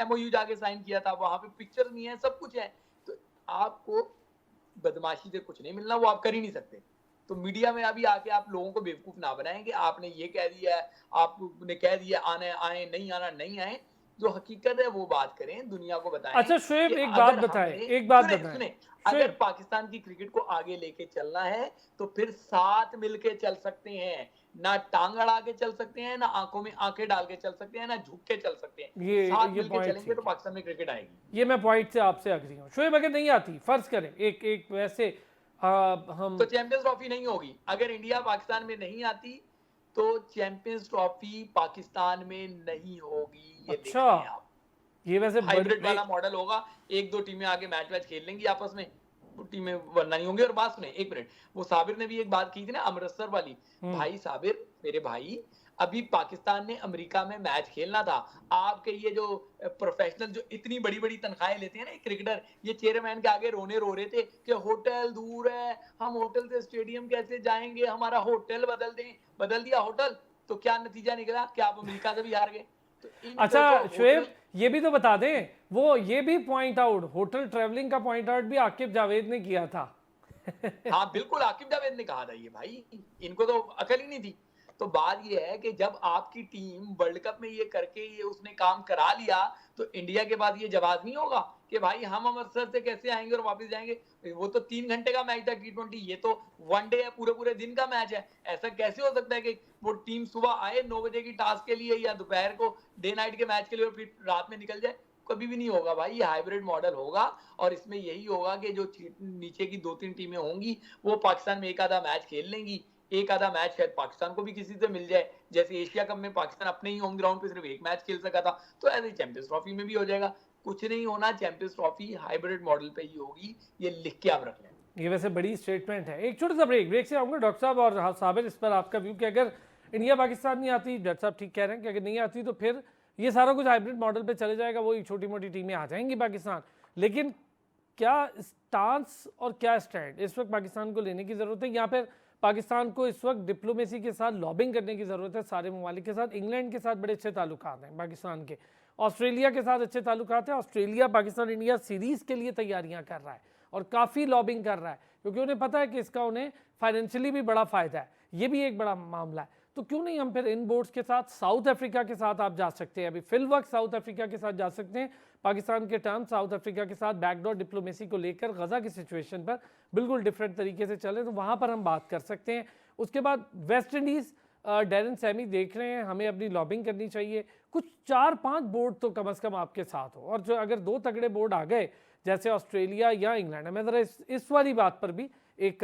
एमओयू जाके साइन किया था, वहां पे पिक्चर नहीं है, सब कुछ है। तो आपको बदमाशी से कुछ नहीं मिलना, वो आप कर ही नहीं सकते। तो मीडिया में अभी आके आप लोगों को बेवकूफ ना बनाएं कि आपने ये कह दिया है, आपने कह दिया आने आए, नहीं आना नहीं आए। जो हकीकत है वो बात करें, दुनिया को बताएं। अच्छा शुएब, एक बात बताएं, सुने, अगर पाकिस्तान की क्रिकेट को आगे लेके चलना है तो फिर साथ मिलके चल सकते हैं, ना टांग अड़ा के चल सकते हैं, ना आंखों में आंखें डाल के चल सकते हैं, ना झुक के चल सकते हैं। साथ मिलके चलेंगे तो पाकिस्तान में क्रिकेट आएगी। ये मैं पॉइंट से आपसे अग्री हूं। शुएब, अगर नहीं आती, फर्ज करें एक वैसे हम तो चैंपियंस ट्रॉफी नहीं होगी। अगर इंडिया पाकिस्तान में नहीं आती तो चैंपियंस ट्रॉफी पाकिस्तान में नहीं होगी। ये अच्छा, ये वैसे हाइब्रिड वाला मॉडल होगा। 1-2 टीमें आगे मैच खेल लेंगी आपस में, टीमें वरना नहीं होंगी। और बात सुने, एक मिनट, वो साबिर ने भी एक बात की थी ना अमृतसर वाली। भाई साबिर, मेरे भाई, अभी पाकिस्तान ने अमेरिका में मैच खेलना था। आपके ये जो प्रोफेशनल जो इतनी बड़ी बड़ी तनख्वाहें लेते हैं ना क्रिकेटर, ये चेयरमैन के आगे रोने रो रहे थे कि होटल दूर है, हम होटल से स्टेडियम कैसे जाएंगे, हमारा होटल बदल दें। बदल दिया होटल, तो क्या नतीजा निकला कि आप अमेरिका से भी हार गए। तो अच्छा शुएब, ये भी तो बता दें, वो ये भी पॉइंट आउट, होटल ट्रैवलिंग का पॉइंट आउट भी आकिब जावेद ने किया था। हाँ बिल्कुल, आकिब जावेद ने कहा था ये। भाई इनको तो अकल ही नहीं थी। तो बात ये है कि जब आपकी टीम वर्ल्ड कप में ये करके ये उसने काम करा लिया, तो इंडिया के बाद ये जवाब नहीं होगा कि भाई हम अमृतसर से कैसे आएंगे और वापस जाएंगे। वो तो 3 घंटे का मैच था T20, ये तो 1 डे है, पूरे दिन का मैच है। ऐसा कैसे हो सकता है कि वो टीम सुबह आए 9 बजे की टास्क के लिए, या दोपहर को डे नाइट के मैच के लिए, और फिर रात में निकल जाए? कभी भी नहीं होगा भाई। ये हाइब्रिड मॉडल होगा, और इसमें यही होगा कि जो नीचे की 2-3 टीमें होंगी वो पाकिस्तान में एक आधा मैच खेल लेंगी। एक आधा मैच शायद पाकिस्तान को भी किसी से मिल जाए, जैसे एशिया कप में पाकिस्तान अपने ही होम ग्राउंड पे सिर्फ एक मैच खेल सका था, तो ऐसे चैंपियंस ट्रॉफी में भी हो जाएगा। कुछ नहीं होना, चैंपियंस ट्रॉफी हाइब्रिड मॉडल पे ही होगी, ये लिख के आप रख लें। ये वैसे बड़ी स्टेटमेंट है। एक छोटा सा ब्रेक से आऊँगा डॉक्टर साहब और साबिर, इस पर आपका व्यू कि अगर इंडिया पाकिस्तान नहीं आती, डॉक्टर साहब ठीक कह रहे हैं कि अगर नहीं आती तो फिर ये सारा कुछ हाइब्रिड मॉडल पे चले जाएगा, वही छोटी मोटी टीमें आ जाएंगी पाकिस्तान। लेकिन क्या स्टांस और क्या स्टैंड इस वक्त पाकिस्तान को लेने की ज़रूरत है? यहाँ पर पाकिस्तान को इस वक्त डिप्लोमेसी के साथ लॉबिंग करने की ज़रूरत है सारे ममालिक के साथ। इंग्लैंड के साथ बड़े अच्छे ताल्लुकात हैं पाकिस्तान के, ऑस्ट्रेलिया के साथ अच्छे ताल्लुकात हैं। ऑस्ट्रेलिया पाकिस्तान इंडिया सीरीज़ के लिए तैयारियां कर रहा है और काफ़ी लॉबिंग कर रहा है, क्योंकि उन्हें पता है कि इसका उन्हें फाइनेंशियली भी बड़ा फ़ायदा है। ये भी एक बड़ा मामला है। तो क्यों नहीं हम फिर इन बोर्ड्स के साथ साउथ अफ्रीका के साथ आप जा सकते हैं, अभी फिल वक्त साउथ अफ्रीका के साथ जा सकते हैं। पाकिस्तान के टर्म साउथ अफ्रीका के साथ बैकडोर डिप्लोमेसी को लेकर गजा की सिचुएशन पर बिल्कुल डिफरेंट तरीके से चले, तो वहाँ पर हम बात कर सकते हैं। उसके बाद वेस्ट इंडीज़ डैरन सैमी देख रहे हैं, हमें अपनी लॉबिंग करनी चाहिए। कुछ 4-5 बोर्ड तो कम से कम आपके साथ हो, और जो अगर 2 तगड़े बोर्ड आ गए जैसे ऑस्ट्रेलिया या इंग्लैंड, हमें ज़रा इस वाली बात पर भी एक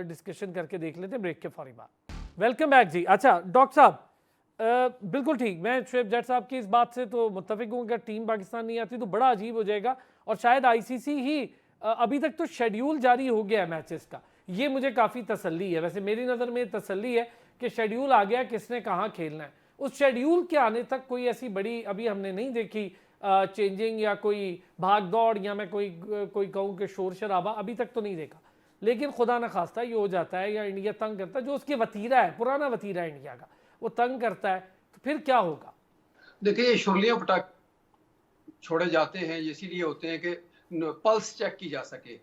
डिस्कशन करके देख लेते हैं ब्रेक के फौरी बाद। वेलकम बैक जी। अच्छा डॉक्टर साहब, बिल्कुल ठीक, मैं शुएब जट साहब की इस बात से तो मुत्तफिक हूँ, अगर टीम पाकिस्तान नहीं आती तो बड़ा अजीब हो जाएगा, और शायद आईसीसी ही अभी तक तो शेड्यूल जारी हो गया है मैचेस का, ये मुझे काफ़ी तसल्ली है। वैसे मेरी नज़र में तसल्ली है कि शेड्यूल आ गया, किसने कहाँ खेलना है। उस शेड्यूल के आने तक कोई ऐसी बड़ी अभी हमने नहीं देखी चेंजिंग या कोई भाग दौड़, या मैं कोई कहूँ कि शोर शराबा अभी तक तो नहीं देखा। लेकिन खुदा न खास्ता ये हो जाता है या इंडिया तंग करता है, जो उसकी वतीरा है, पुराना वतीरा है इंडिया का, वो तंग करता है, तो फिर क्या होगा? देखिए, ये शुरलियां पटाख छोड़े जाते हैं, ये इसीलिए होते हैं कि पल्स चेक की जा सके।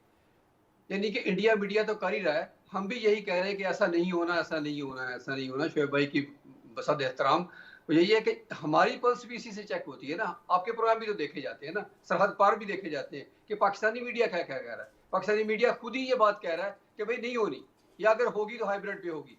यानी कि इंडिया मीडिया तो कर ही रहा है, हम भी यही कह रहे हैं कि ऐसा नहीं होना, ऐसा नहीं होना, ऐसा नहीं होना। शोएब भाई की बसद एहतराम, यही है कि हमारी पल्स भी इसी से चेक होती है ना। आपके प्रोग्राम भी तो देखे जाते हैं ना, सरहद पार भी देखे जाते हैं कि पाकिस्तानी मीडिया क्या क्या कह रहा है। पाकिस्तानी मीडिया खुद ही ये बात कह रहा है कि भाई नहीं होनी, या अगर होगी तो हाइब्रिड पे होगी।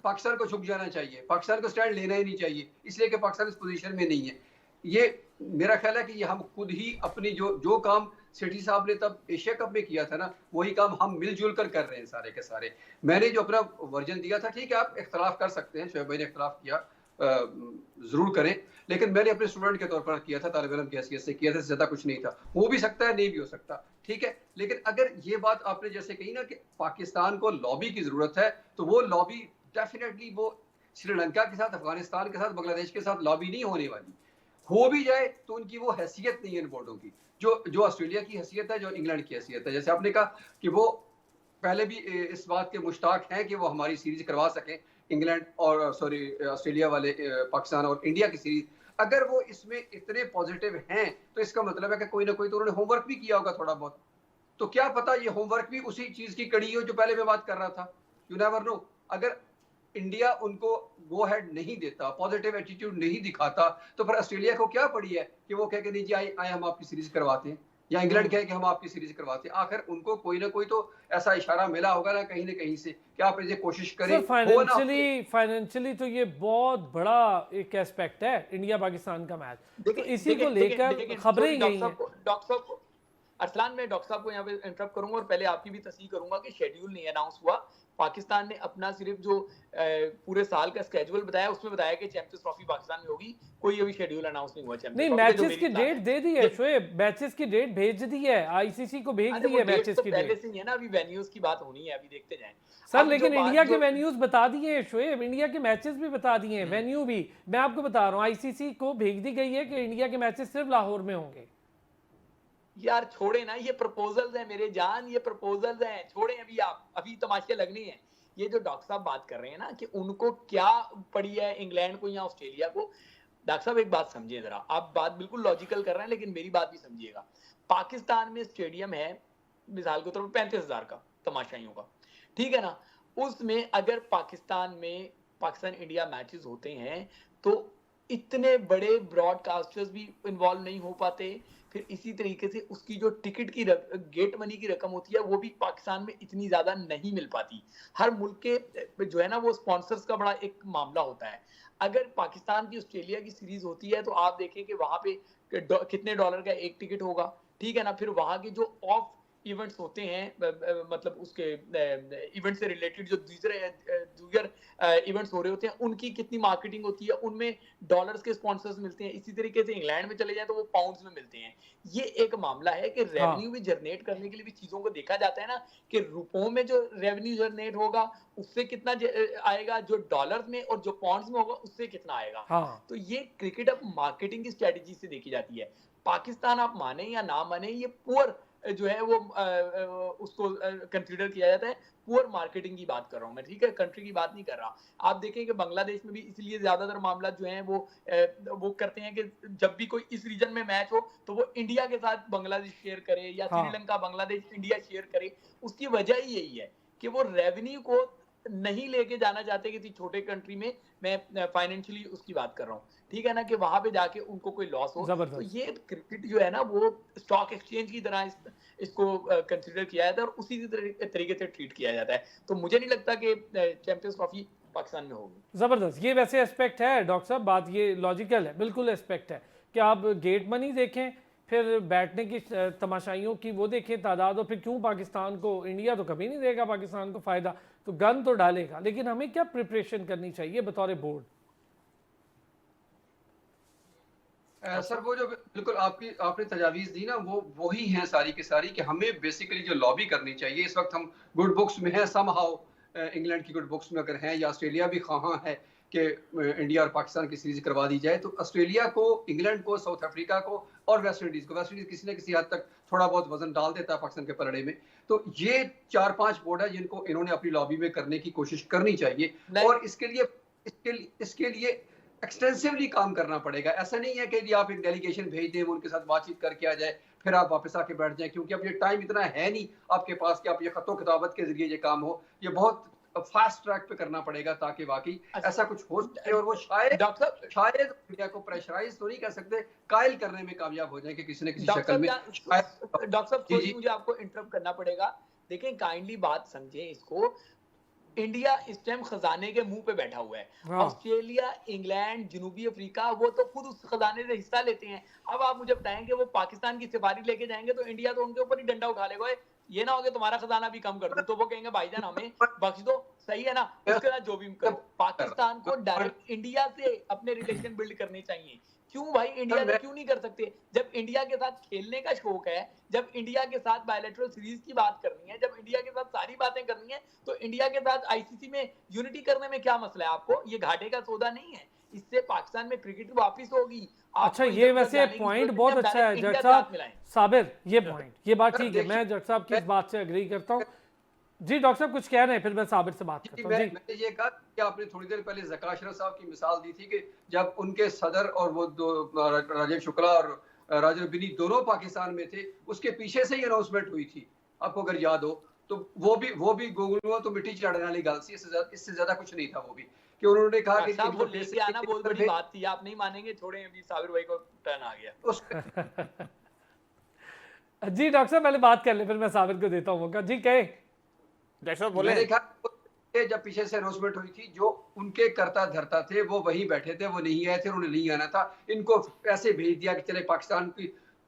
पाकिस्तान को झुक जाना चाहिए, पाकिस्तान को स्टैंड लेना ही नहीं चाहिए, इसलिए कि पाकिस्तान इस पोजीशन में नहीं है। ये मेरा ख्याल है कि ये हम खुद ही अपनी जो काम सेठी साहब ने तब एशिया कप में किया था ना, वही काम हम मिलजुल कर रहे हैं सारे के सारे। मैंने जो अपना वर्जन दिया था, ठीक है आप इख्तलाफ कर सकते हैं, शोएब भाई ने इख्तलाफ किया, जरूर करें, लेकिन मैंने अपने स्टूडेंट के तौर पर किया था, तालिब इल्म की हैसियत से किया था, ज्यादा कुछ नहीं था। हो भी सकता है, नहीं भी हो सकता, ठीक है। लेकिन अगर ये बात आपने जैसे कही ना कि पाकिस्तान को लॉबी की जरूरत है, तो वो लॉबी डेफिनेटली वो श्रीलंका के साथ, अफगानिस्तान के साथ, बांग्लादेश के साथ लॉबी नहीं होने वाली। हो भी जाए तो उनकी वो हैसियत नहीं है इन बोर्डों की, जो ऑस्ट्रेलिया की हैसियत है, जो इंग्लैंड की हैसियत है। जैसे आपने कहा कि वो पहले भी इस बात के मुश्ताक हैं कि वो हमारी सीरीज करवा सकें, इंग्लैंड और ऑस्ट्रेलिया वाले, पाकिस्तान और इंडिया की सीरीज। अगर वो इसमें इतने पॉजिटिव हैं तो इसका मतलब है कि कोई ना कोई तो उन्होंने होमवर्क भी किया होगा थोड़ा बहुत। तो क्या पता ये होमवर्क भी उसी चीज की कड़ी हो जो पहले मैं बात कर रहा था। You never know. अगर इंडिया उनको गो हेड नहीं देता, पॉजिटिव एटीट्यूड नहीं दिखाता, तो फिर ऑस्ट्रेलिया को क्या पड़ी है कि वो कह के नहीं जी आए हम आपकी सीरीज करवाते हैं, या इंग्लैंड कहे कि हम आपकी सीरीज करवाते हैं। आखिर उनको कोई ना कोई तो ऐसा इशारा मिला होगा ना कहीं से कि आप इसे कोशिश करें। फाइनेंशियली तो ये बहुत बड़ा एक एस्पेक्ट है इंडिया पाकिस्तान का मैच, तो इसी को लेकर खबरें ही गई हैं। डॉक्टर साहब अरसलान, मैं डॉक्टर साहब को यहाँ पे इंटरप्ट करूंगा और पहले आपकी भी तस्दीक करूंगा कि शेड्यूल नहीं अनाउंस हुआ। पाकिस्तान ने अपना सिर्फ जो पूरे साल का स्केड्यूल बताया, उसमें बताया कि चैंपियंस ट्रॉफी पाकिस्तान में होगी, कोई अभी शेड्यूल अनाउंस नहीं हुआ। नहीं, मैचेस की डेट दे दी है शोएब, मैचेस की डेट भेज दी है, आईसीसी को भेज दी है मैचेस की डेट। पहले से ही है ना, अभी वेन्यूज की बात होनी है, अभी देखते जाएं सर। लेकिन इंडिया के वेन्यूज बता दिए हैं शोएब, इंडिया के मैचेस भी बता दिए हैं, वेन्यू भी। मैं आपको बता रहा हूँ आईसीसी को भेज दी गई है कि इंडिया के मैचेस सिर्फ लाहौर में होंगे। यार छोड़े ना, ये प्रपोजल्स हैं मेरे जान, ये प्रपोजल्स हैं, छोड़े अभी, आप अभी तमाशे लगने हैं। ये जो डॉक्टर साहब बात कर रहे हैं ना कि उनको क्या पड़ी है इंग्लैंड को या ऑस्ट्रेलिया को, डॉक्टर साहब एक बात समझिए जरा, आप बात बिल्कुल लॉजिकल कर रहे हैं लेकिन मेरी बात भी समझिएगा। पाकिस्तान में स्टेडियम है मिसाल के तौर पर 35,000 का तमाशाइयों का, ठीक है ना। उसमें अगर पाकिस्तान इंडिया मैचेस होते हैं तो इतने बड़े ब्रॉडकास्टर्स भी इन्वॉल्व नहीं हो पाते। फिर इसी तरीके से उसकी जो टिकट की गेट मनी की रकम होती है वो भी पाकिस्तान में इतनी ज्यादा नहीं मिल पाती। हर मुल्क के जो है ना वो स्पॉन्सर्स का बड़ा एक मामला होता है। अगर पाकिस्तान की ऑस्ट्रेलिया की सीरीज होती है तो आप देखें कि वहां पे कितने डॉलर का एक टिकट होगा, ठीक है ना। फिर वहां के जो ऑफ इवेंट्स होते हैं, मतलब उसके इवेंट से रिलेटेड जो दूसरे इवेंट्स हो रहे होते हैं, उनकी कितनी मार्केटिंग होती है, उनमें डॉलर्स के स्पॉन्सर्स मिलते हैं। इसी तरीके से इंग्लैंड में चले जाएं तो वो पाउंड्स में मिलते हैं। ये एक मामला है कि रेवेन्यू भी जनरेट करने के लिए भी चीजों को देखा जाता है ना, कि रुपयों में जो रेवेन्यू जनरेट होगा उससे कितना आएगा, जो डॉलर्स में और जो पाउंड्स में होगा उससे कितना आएगा। तो ये क्रिकेट अब मार्केटिंग की स्ट्रेटेजी से देखी जाती है। पाकिस्तान आप माने या ना माने, ये पुअर जो है वो उसको कंसीडर किया जाता है। पुअर मार्केटिंग की बात कर रहा हूं मैं, ठीक है, कंट्री की बात नहीं कर रहा। आप देखें कि बांग्लादेश में भी इसलिए ज्यादातर मामला जो है वो करते हैं कि जब भी कोई इस रीजन में मैच हो तो वो इंडिया के साथ बांग्लादेश शेयर करे या श्रीलंका बांग्लादेश इंडिया शेयर करे। उसकी वजह ही यही है कि वो रेवेन्यू को नहीं लेके जाना चाहते किसी छोटे कंट्री में, मैं फाइनेंशियली उसकी बात कर रहा हूँ, ठीक है ना, कि वहां पे जाके उनको कोई लॉस हो। तो ये क्रिकेट जो है ना वो स्टॉक एक्सचेंज की तरह इसको कंसिडर किया जाता है और उसी तरीके से ट्रीट किया जाता है। तो मुझे नहीं लगता कि चैंपियंस ट्रॉफी पाकिस्तान में होगी। जबरदस्त, ये वैसे एस्पेक्ट है डॉक्टर साहब, बात ये लॉजिकल है, बिल्कुल एस्पेक्ट है कि आप गेट मनी देखें, फिर बैठने की तमाशाइयों की वो देखें तादाद, और फिर क्यों पाकिस्तान को, इंडिया तो कभी नहीं देगा पाकिस्तान को फ़ायदा, तो गन तो डालेगा, लेकिन हमें क्या प्रिपरेशन करनी चाहिए बतौर बोर्ड? सर वो जो बिल्कुल आपने तजावीज़ दी ना, वो वही हैं सारी की सारी, कि हमें बेसिकली जो लॉबी करनी चाहिए। इस वक्त हम गुड बुक्स में हैं, समहाउ इंग्लैंड की गुड बुक्स में अगर हैं, या ऑस्ट्रेलिया भी ख़्वाहां है कि इंडिया और पाकिस्तान की सीरीज करवा दी जाए, तो ऑस्ट्रेलिया को, इंग्लैंड को, साउथ अफ्रीका को और वेस्ट इंडीज़ को, वेस्ट इंडीज़ किसी न किसी हद तक थोड़ा बहुत वजन डाल देता है पाकिस्तान के पलड़े में। तो ये 4-5 बोर्ड है जिनको इन्होंने अपनी लॉबी में करने की कोशिश करनी चाहिए, और इसके लिए एक्सटेंसिवली काम करना पड़ेगा। ऐसा नहीं है कि आप एक डेलीगेशन भेज दें, उनके साथ बातचीत करके आ जाए, फिर आप वापस आके बैठ जाएं, क्योंकि अब ये टाइम इतना है नहीं आपके पास कि आप ये खतों किताबत के जरिए ये काम हो। ये बहुत फास्ट ट्रैक पे करना पड़ेगा ताकि वाकई ऐसा कुछ हो सके, और वो शायद इंडिया को प्रेशराइज तो नहीं कर सकते, कायल करने में कामयाब हो जाए कि किसी न किसी शक्ल में। डॉक्टर साहब मुझे आपको इंटरप्ट करना पड़ेगा, देखें काइंडली बात समझें इसको। इंडिया इस टाइम खजाने के मुंह पे बैठा हुआ है। ऑस्ट्रेलिया, इंग्लैंड, जनूबी अफ्रीका वो तो खुद उस खजाने से हिस्सा लेते हैं। अब आप मुझे बताएं कि वो पाकिस्तान की सिफारी लेके जाएंगे तो इंडिया तो उनके ऊपर ही डंडा उठा लेगा, ये ना हो कि तुम्हारा खजाना भी कम कर दो, तो वो कहेंगे भाईजान हमें बख्श दो, सही है ना, उसके साथ जो भी करो। पाकिस्तान को डायरेक्ट इंडिया से अपने रिलेशन बिल्ड करने चाहिए। क्यों भाई इंडिया में क्यों नहीं कर सकते? जब इंडिया के साथ खेलने का शौक है, जब इंडिया के साथ बायलैटरल सीरीज की बात करनी है, जब इंडिया के साथ सारी बातें करनी है, तो इंडिया के साथ आईसीसी में यूनिटी करने में क्या मसला है आपको? ये घाटे का सौदा नहीं है, इससे पाकिस्तान में क्रिकेट वापस होगी। अच्छा, ये वैसे पॉइंट बहुत अच्छा है जज साहब साबिर, ये पॉइंट, ये बात ठीक है, मैं जज साहब की इस बात से एग्री करता हूँ। जी डॉक्टर साहब कुछ कह रहे हैं, फिर मैं साबिर से बात करता हूँ। मैंने ये कहा कि आपने थोड़ी देर पहले ज़का अशरफ साहब की मिसाल दी थी कि जब उनके सदर और वो दो राजीव शुक्ला और राजीव बिनी दोनों पाकिस्तान में थे, उसके पीछे से ही अनाउंसमेंट हुई थी, आपको अगर याद हो तो। वो भी गूगल हुआ तो मिट्टी चढ़ने वाली गल सी, इससे ज्यादा कुछ नहीं था। वो भी कि उन्होंने कहा कि वो लेके आना बहुत बड़ी बात थी, आप नहीं मानेंगे, छोड़े अभी साबिर भाई को टर्न आ गया। जी डॉक्टर साहब पहले बात कर ले, फिर मैं साबिर को देता हूँ मौका। जी कहे डॉक्टर साहब बोले। जब पीछे से अनाउंसमेंट हुई थी, जो उनके करता धरता थे वो वहीं बैठे थे, वो नहीं आए थे, उन्होंने नहीं आना था। इनको ऐसे भेज दिया कि चले पाकिस्तान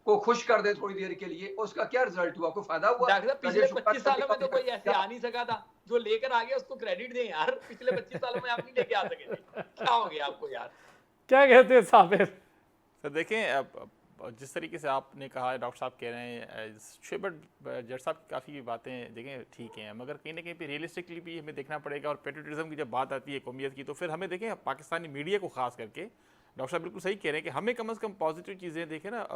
को खुश कर दे थोड़ी देर के लिए। उसका क्या रिजल्ट हुआ? कोई फायदा हुआ? पिछले 25 सालों में तो कोई ऐसे आ नहीं सका था, जो लेकर आ गया उसको क्रेडिट दें यार। पिछले 25 सालों में आप नहीं लेके आ सके थे, क्या हो गया आपको यार? क्या कहते हैं साबिर? सर देखें, जिस तरीके से आपने कहा, डॉक्टर साहब कह रहे हैं, बट जज साहब की काफ़ी बातें देखें ठीक हैं, मगर कहीं ना कहीं पे रियलिस्टिकली भी हमें देखना पड़ेगा। और पेट्रियटिज्म की जब बात आती है कौमियत की, तो फिर हमें देखें पाकिस्तानी मीडिया को खास करके, डॉक्टर साहब बिल्कुल सही कह रहे हैं कि हमें कम से कम पॉजिटिव चीज़ें देखें ना।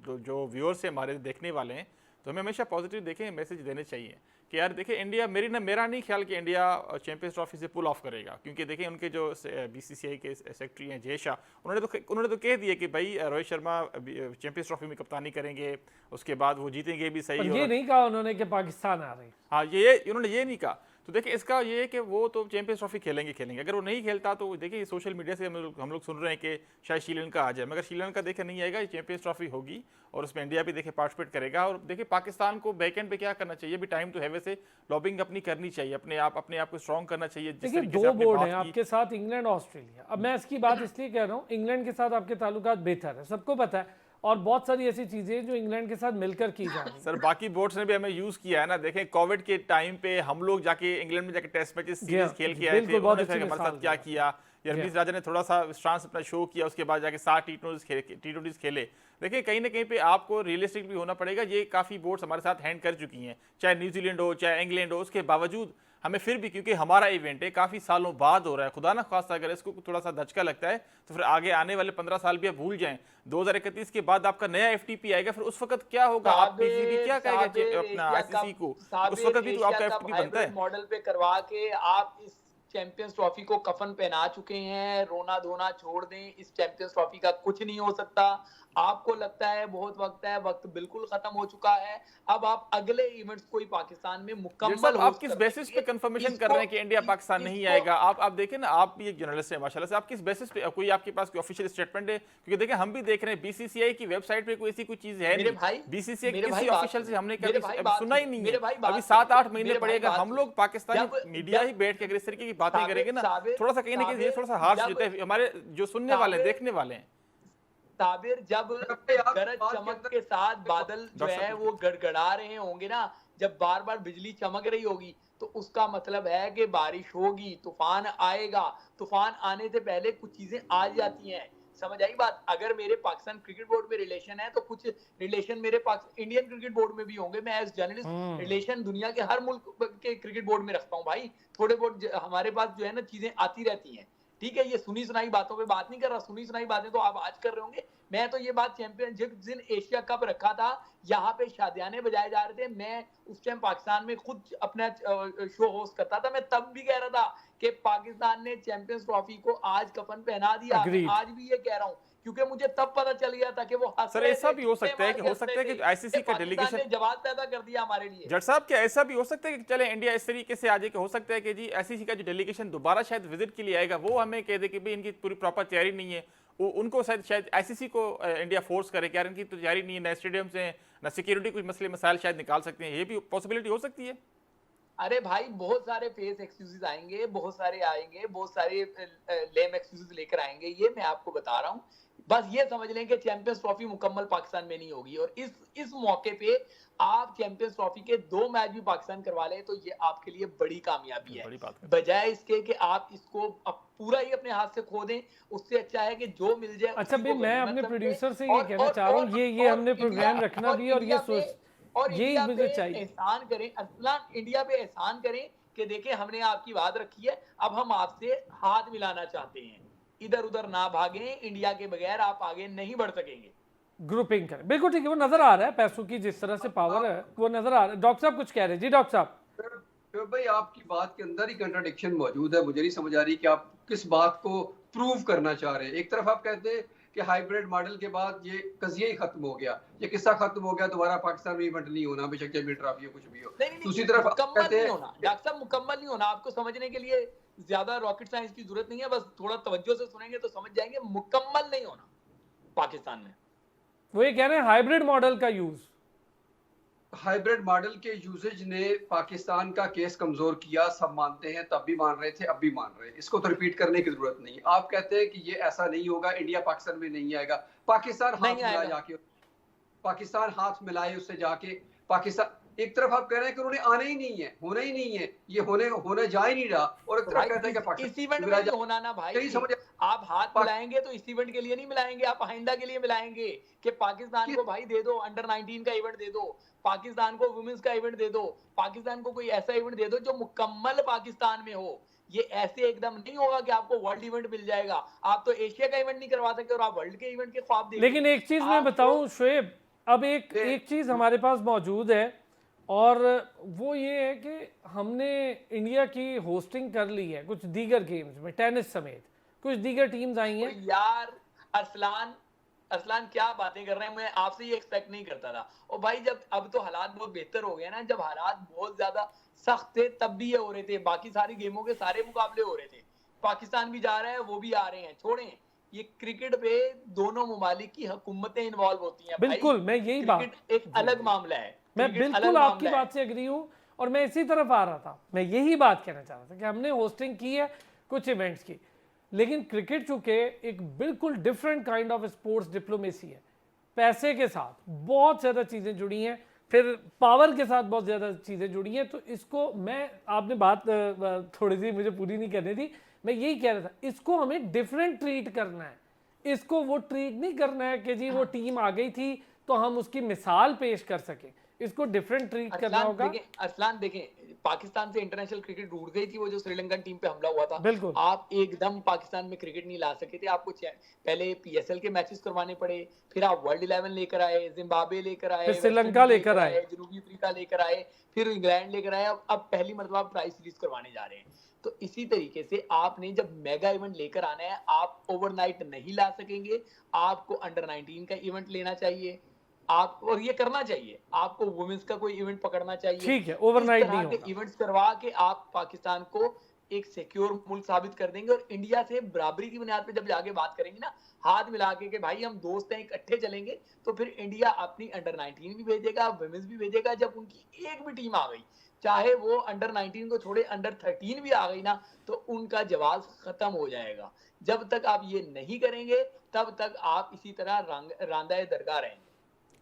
जो व्यूअर्स हैं हमारे देखने वाले हैं, तो हमें हमेशा पॉजिटिव देखें, मैसेज देने चाहिए कि यार देखिए इंडिया, मेरा नहीं ख्याल कि इंडिया चैंपियंस ट्रॉफी से पुल ऑफ करेगा, क्योंकि देखिए उनके जो बीसीसीआई के सेक्रेटरी हैं जय शाह, उन्होंने तो कह दिया कि भाई रोहित शर्मा चैंपियंस ट्रॉफी में कप्तानी करेंगे, उसके बाद वो जीतेंगे भी सही। ये नहीं कहा उन्होंने कि पाकिस्तान आ रही। हाँ, उन्होंने ये नहीं कहा। तो देखिए इसका ये है कि वो तो चैंपियंस ट्रॉफी खेलेंगे। अगर वो नहीं खेलता तो देखिए सोशल मीडिया से हम लोग सुन रहे हैं कि शायद श्रीलंका आ जाए, मगर श्रीलंका देखे नहीं आएगा। ये चैंपियंस ट्रॉफी होगी और उसमें इंडिया भी देखे पार्टिसिपेट करेगा। और देखिए पाकिस्तान को बैकएंड पे क्या करना चाहिए, अभी टाइम तो है, वैसे लॉबिंग अपनी करनी चाहिए, अपने आप को स्ट्रॉन्ग करना चाहिए। देखिए दो बोर्ड हैं आपके साथ, इंग्लैंड ऑस्ट्रेलिया। अब मैं इसकी बात इसलिए कह रहा हूँ, इंग्लैंड के साथ आपके ताल्लुकात बेहतर है, सबको पता है, और बहुत सारी ऐसी चीजें जो इंग्लैंड के साथ मिलकर की जा रही। सर बाकी बोर्ड्स ने भी हमें यूज किया है ना। देखें कोविड के टाइम पे हम लोग जाके इंग्लैंड में जाके टेस्ट मैचेस सीरीज खेल के आए थे, उन्होंने हमारे साथ क्या किया। रमीज राजा ने थोड़ा सा स्टांस अपना शो किया, उसके बाद जाके 7 टी20 खेले। देखिए कहीं ना कहीं पे आपको रियलिस्टिक भी होना पड़ेगा। ये काफ़ी बोर्ड्स हमारे साथ हैंड कर चुकी हैं, चाहे न्यूजीलैंड हो चाहे इंग्लैंड हो। उसके बावजूद हमें फिर भी, क्योंकि हमारा इवेंट है, काफ़ी सालों बाद हो रहा है, खुदा ना खास्ता अगर इसको थोड़ा सा धचका लगता है तो फिर आगे आने वाले 15 साल भी आप भूल जाएं। 2031 के बाद आपका नया FTP आएगा, फिर उस वक्त क्या होगा? आप PCB क्या कहेगा अपना ICC को? उस वक्त भी तो आपका FTP बनता है। मॉडल पे करवा के आप इस चैंपियंस ट्रॉफी को कफन पहना चुके हैं, रोना धोना छोड़ दें, इस चैंपियंस ट्रॉफी का कुछ नहीं हो सकता। आपको लगता है बहुत वक्त है, वक्त बिल्कुल खत्म हो चुका है। अब आप अगले इवेंट्स कोई पाकिस्तान में मुकम्मल आप किस बेसिस पे कंफर्मेशन कर रहे हैं कि इंडिया पाकिस्तान नहीं आएगा? आप देखें ना, आप भी एक जर्नलिस्ट हैं माशाल्लाह से, आप किस बेसिस पे, कोई आपके पास कोई ऑफिशियल स्टेटमेंट है? क्योंकि देखें हम भी देख रहे हैं बीसीसीआई की वेबसाइट पे कोई ऐसी कोई चीज है नहीं। बीसीसीआई किसी ऑफिशियल से हमने कभी सुना ही नहीं है। अभी 7-8 महीने पड़ेगा, हम लोग पाकिस्तानी मीडिया ही बैठ के अगर इस तरीके की बातें करेंगे ना, थोड़ा सा कहीं ना कहीं थोड़ा सा हार्श होता है हमारे जो सुनने वाले देखने वाले हैं। साबिर, जब गरज चमक के साथ बादल जो है वो गड़गड़ा रहे होंगे ना, जब बार बार बिजली चमक रही होगी, तो उसका मतलब है कि बारिश होगी, तूफान आएगा। तूफान आने से पहले कुछ चीजें आ जाती हैं, समझ आई बात? अगर मेरे पाकिस्तान क्रिकेट बोर्ड में रिलेशन है तो कुछ रिलेशन मेरे इंडियन क्रिकेट बोर्ड में भी होंगे। मैं एज जर्नलिस्ट रिलेशन दुनिया के हर मुल्क के क्रिकेट बोर्ड में रखता हूँ भाई। थोड़े बहुत हमारे पास जो है ना चीजें आती रहती हैं, ठीक है? ये सुनी सुनाई बातों पे बात नहीं कर रहा, सुनी सुनाई बातें तो आप आज कर रहे होंगे। मैं तो ये बात चैंपियन जिस दिन एशिया कप रखा था, यहाँ पे शादियाने बजाए जा रहे थे, मैं उस टाइम पाकिस्तान में खुद अपना शो होस्ट करता था। मैं तब भी कह रहा था कि पाकिस्तान ने चैंपियंस ट्रॉफी को आज कफन पहना दिया। आज भी ये कह रहा हूँ क्योंकि मुझे तब पता चल गया था कि वो सर ऐसा भी हो सकता है कि आईसीसी का डेलीगेशन ने जवाब पैदा कर दिया हमारे लिए। जट साहब, क्या ऐसा भी हो सकता है कि चले इंडिया इस तरीके से आ जाए कि हो सकता है कि जी आईसीसी का जो डेलीगेशन दोबारा शायद विजिट के लिए आएगा, वो हमें कह दे कि भाई इनकी पूरी प्रॉपर तैयारी नहीं है, उनको शायद आईसीसी को इंडिया फोर्स करे कि यार इनकी तो तैयारी नहीं है, ना स्टेडियम से ना सिक्योरिटी, कुछ मसले मसाइल शायद निकाल सकते हैं। ये भी पॉसिबिलिटी हो सकती है। अरे भाई, बहुत सारे फेस एक्सक्यूजेस आएंगे, बहुत सारे आएंगे, बहुत सारे लेम एक्सक्यूजेस लेकर आएंगे, ये मैं आपको बता रहा हूँ। बस ये समझ लें कि चैंपियंस ट्रॉफी मुकम्मल पाकिस्तान में नहीं होगी, और इस मौके पे आप चैंपियंस ट्रॉफी के 2 मैच भी पाकिस्तान करवा ले तो ये आपके लिए बड़ी कामयाबी है, बजाय इसके कि आप इसको पूरा ही अपने हाथ से खो दें। उससे अच्छा है कि जो मिल जाए। अच्छा भाई, मैं अपने प्रोड्यूसर से ये कहना चाह रहा हूँ, ये हमने प्रोग्राम रखना भी और ये सोच और इंडिया पे एहसान करें, असलान इंडिया पे एहसान करें कि देखें हमने आपकी बात रखी है, अब हम आपसे हाथ मिलाना चाहते हैं। इधर उधर ना भागें, इंडिया के बगैर आप आगे नहीं बढ़ सकेंगे। ग्रुपिंग करें, बिल्कुल ठीक है। वो नजर आ रहा है पैसों की जिस तरह से पावर है, वो नजर आ रहा है। डॉक्टर साहब कुछ कह रहे हैं? जी डॉक्टर साहब। भाई, आपकी बात के अंदर ही कंट्राडिक्शन मौजूद है। मुझे नहीं समझ आ रही कि आप किस बात को प्रूव करना चाह रहे हैं। एक तरफ आप कहते हैं कि हाइब्रिड मॉडल के बाद ये कजिया ही खत्म हो गया, ये किस्सा खत्म हो गया, दोबारा पाकिस्तान में इवेंट नहीं होना, बेशक चैंपियन ट्रॉफी हो, कुछ भी हो। दूसरी तरफ मुकम्मल नहीं होना डॉक्टर साहब, मुकम्मल नहीं होना। आपको समझने के लिए ज्यादा रॉकेट साइंस की जरूरत नहीं है, बस थोड़ा तवज्जो से सुनेंगे तो समझ जाएंगे। मुकम्मल नहीं होना पाकिस्तान में। वो ये कह रहे हैं हाइब्रिड मॉडल का यूज, हाइब्रिड मॉडल के यूजेज ने पाकिस्तान का केस कमजोर किया। सब मानते हैं, तब भी मान रहे थे, अब भी मान रहे हैं। इसको तो रिपीट करने की जरूरत नहीं। आप कहते हैं कि ये ऐसा नहीं होगा, इंडिया पाकिस्तान में नहीं आएगा। पाकिस्तान हाथ मिलाए जाके, पाकिस्तान हाथ मिलाए उससे जाके। पाकिस्तान एक तरफ आप कह रहे हैं कि उन्होंने आना ही नहीं है, होना ही नहीं है, ये होने जा ही नहीं रहा, और एक तरफ कहते हैं कि पाकिस्तान इस इवेंट में होना ना भाई। आप हाथ मिलाएंगे तो इस इवेंट के लिए नहीं मिलाएंगे, आप आइंदा के लिए मिलाएंगे कि पाकिस्तान को भाई दे दो अंडर 19 का इवेंट दे दो, पाकिस्तान को वुमेन्स का इवेंट दे दो, पाकिस्तान को कोई ऐसा इवेंट दे दो जो मुकम्मल पाकिस्तान में हो। ये ऐसे एकदम नहीं होगा कि आपको वर्ल्ड इवेंट मिल जाएगा। आप तो एशिया का इवेंट नहीं करवा सकते और आप वर्ल्ड के इवेंट के ख्वाब देखिए। लेकिन एक चीज मैं बताऊं शोएब, अब एक चीज हमारे पास मौजूद है, और वो ये है कि हमने इंडिया की होस्टिंग कर ली है कुछ दीगर गेम्स में, टेनिस समेत कुछ दीगर टीम्स आई हैं। यार अरसलान क्या बातें कर रहे हैं, मैं आपसे ये एक्सपेक्ट नहीं करता था। और भाई जब अब तो हालात बहुत बेहतर हो गए ना, जब हालात बहुत ज्यादा सख्त थे तब भी ये हो रहे थे, बाकी सारी गेमों के सारे मुकाबले हो रहे थे। पाकिस्तान भी जा रहा है, वो भी आ रहे हैं। छोड़ें, ये क्रिकेट पे दोनों ममालिक की हुकूमतें इन्वॉल्व होती हैं। बिल्कुल, मैं यही बात, एक अलग मामला है, मैं बिल्कुल आपकी बात से एग्री हूं, और मैं इसी तरफ आ रहा था। मैं यही बात कहना चाह रहा था कि हमने होस्टिंग की है कुछ इवेंट्स की, लेकिन क्रिकेट चूंकि एक बिल्कुल different kind of sports diplomacy है, पैसे के साथ बहुत ज़्यादा चीज़ें जुड़ी हैं, फिर पावर के साथ बहुत ज़्यादा चीज़ें जुड़ी हैं। तो इसको मैं, आपने बात थोड़ी सी मुझे पूरी नहीं करनी थी, मैं यही कह रहा था, इसको हमें डिफरेंट ट्रीट करना है। इसको वो ट्रीट नहीं करना है कि जी वो टीम आ गई थी तो हम उसकी मिसाल पेश कर सकें। इसको डिफरेंट ट्रीट करना होगा। अरसलान देखें, पाकिस्तान से इंटरनेशनल क्रिकेट रूठ गई थी, वो जो श्रीलंकन टीम पे हमला हुआ था। बिल्कुल। आप एकदम पाकिस्तान में क्रिकेट नहीं ला सके थे, आपको पहले PSL के मैचेस करवाने पड़े, फिर आप वर्ल्ड 11 लेकर आए, जिम्बाब्वे लेकर आए, फिर वेस्ट श्रीलंका इंडीज लेकर आए, जनूबी अफ्रीका लेकर आए, फिर इंग्लैंड लेकर आए, अब पहली मरतबा प्राइज सीरीज करवाने जा रहे हैं। तो इसी तरीके से आपने जब मेगा इवेंट लेकर आना है, आप ओवरनाइट नहीं ला सकेंगे, आपको अंडर 19 का इवेंट लेना चाहिए, आप और ये करना चाहिए, आपको वुमेन्स का कोई इवेंट पकड़ना चाहिए। ठीक है, ओवरनाइट नहीं होगा। इवेंट्स करवा के आप पाकिस्तान को एक सिक्योर मुल्क साबित कर देंगे, और इंडिया से बराबरी की बुनियाद पे जब जाके बात करेंगे ना, हाथ मिला के भाई हम दोस्त हैं, इकट्ठे चलेंगे, तो फिर इंडिया अपनी अंडर 19 भी भेजेगा, वुमेन्स भी भेजेगा। जब उनकी एक भी टीम आ गई, चाहे वो अंडर 19 को छोड़े अंडर 13 भी आ गई ना, तो उनका जवाब खत्म हो जाएगा। जब तक आप ये नहीं करेंगे, तब तक आप इसी तरह रांदाए दरगाह रहेंगे।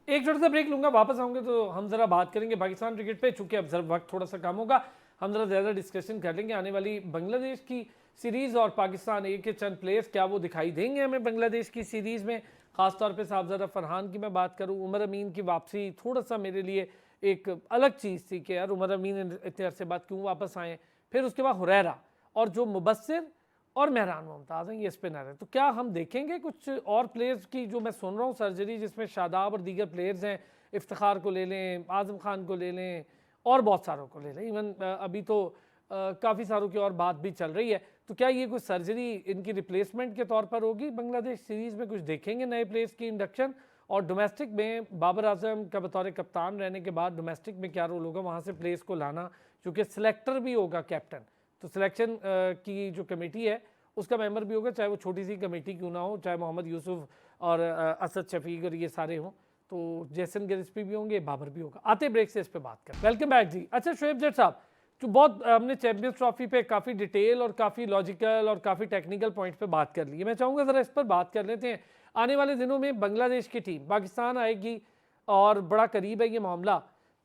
एक छोटा सा ब्रेक लूंगा, वापस आऊंगे तो हम जरा बात करेंगे पाकिस्तान क्रिकेट पे। चूंकि अब जरा वक्त थोड़ा सा कम होगा, हम जरा ज़्यादा डिस्कशन कर लेंगे आने वाली बांग्लादेश की सीरीज़ और पाकिस्तान ए के चंद प्लेयर्स क्या वो दिखाई देंगे हमें बांग्लादेश की सीरीज़ में। ख़ासतौर पे साहबजादा फरहान की मैं बात करूँ, उमर अमीन की वापसी थोड़ा सा मेरे लिए एक अलग चीज़ थी कि यार उमर अमीन इतने अरसे बाद क्यों वापस आए। फिर उसके बाद हुरैरा और जो मुबस्सिर और मेहरान मुमताज़ हैं, ये स्पिनर है। तो क्या हम देखेंगे कुछ और प्लेयर्स की, जो मैं सुन रहा हूँ सर्जरी, जिसमें शादाब और दीगर प्लेयर्स हैं, इफ्तिखार को ले लें, आज़म खान को ले लें और बहुत सारों को ले लें, इवन अभी तो काफ़ी सारों की और बात भी चल रही है। तो क्या ये कुछ सर्जरी इनकी रिप्लेसमेंट के तौर पर होगी? बांग्लादेश सीरीज़ में कुछ देखेंगे नए प्लेयर्स की इंडक्शन? और डोमेस्टिक में बाबर आजम का बतौर कप्तान रहने के बाद डोमेस्टिक में क्या रोल होगा वहाँ से प्लेयर्स को लाना, क्योंकि सिलेक्टर भी होगा कैप्टन, तो सिलेक्शन की जो कमेटी है उसका मेंबर भी होगा, चाहे वो छोटी सी कमेटी क्यों ना हो, चाहे मोहम्मद यूसुफ और असद शफीक और ये सारे हों, तो जैसन गिरिस्पी भी होंगे, बाबर भी होगा। आते ब्रेक से इस पे बात करें। वेलकम बैक जी। अच्छा शोएब जट साहब, जो बहुत हमने चैंपियंस ट्रॉफी पे काफ़ी डिटेल और काफ़ी लॉजिकल और काफ़ी टेक्निकल पॉइंट पे बात कर ली है, मैं चाहूँगा ज़रा इस पर बात कर लेते हैं। आने वाले दिनों में बांग्लादेश की टीम पाकिस्तान आएगी और बड़ा करीब है ये मामला।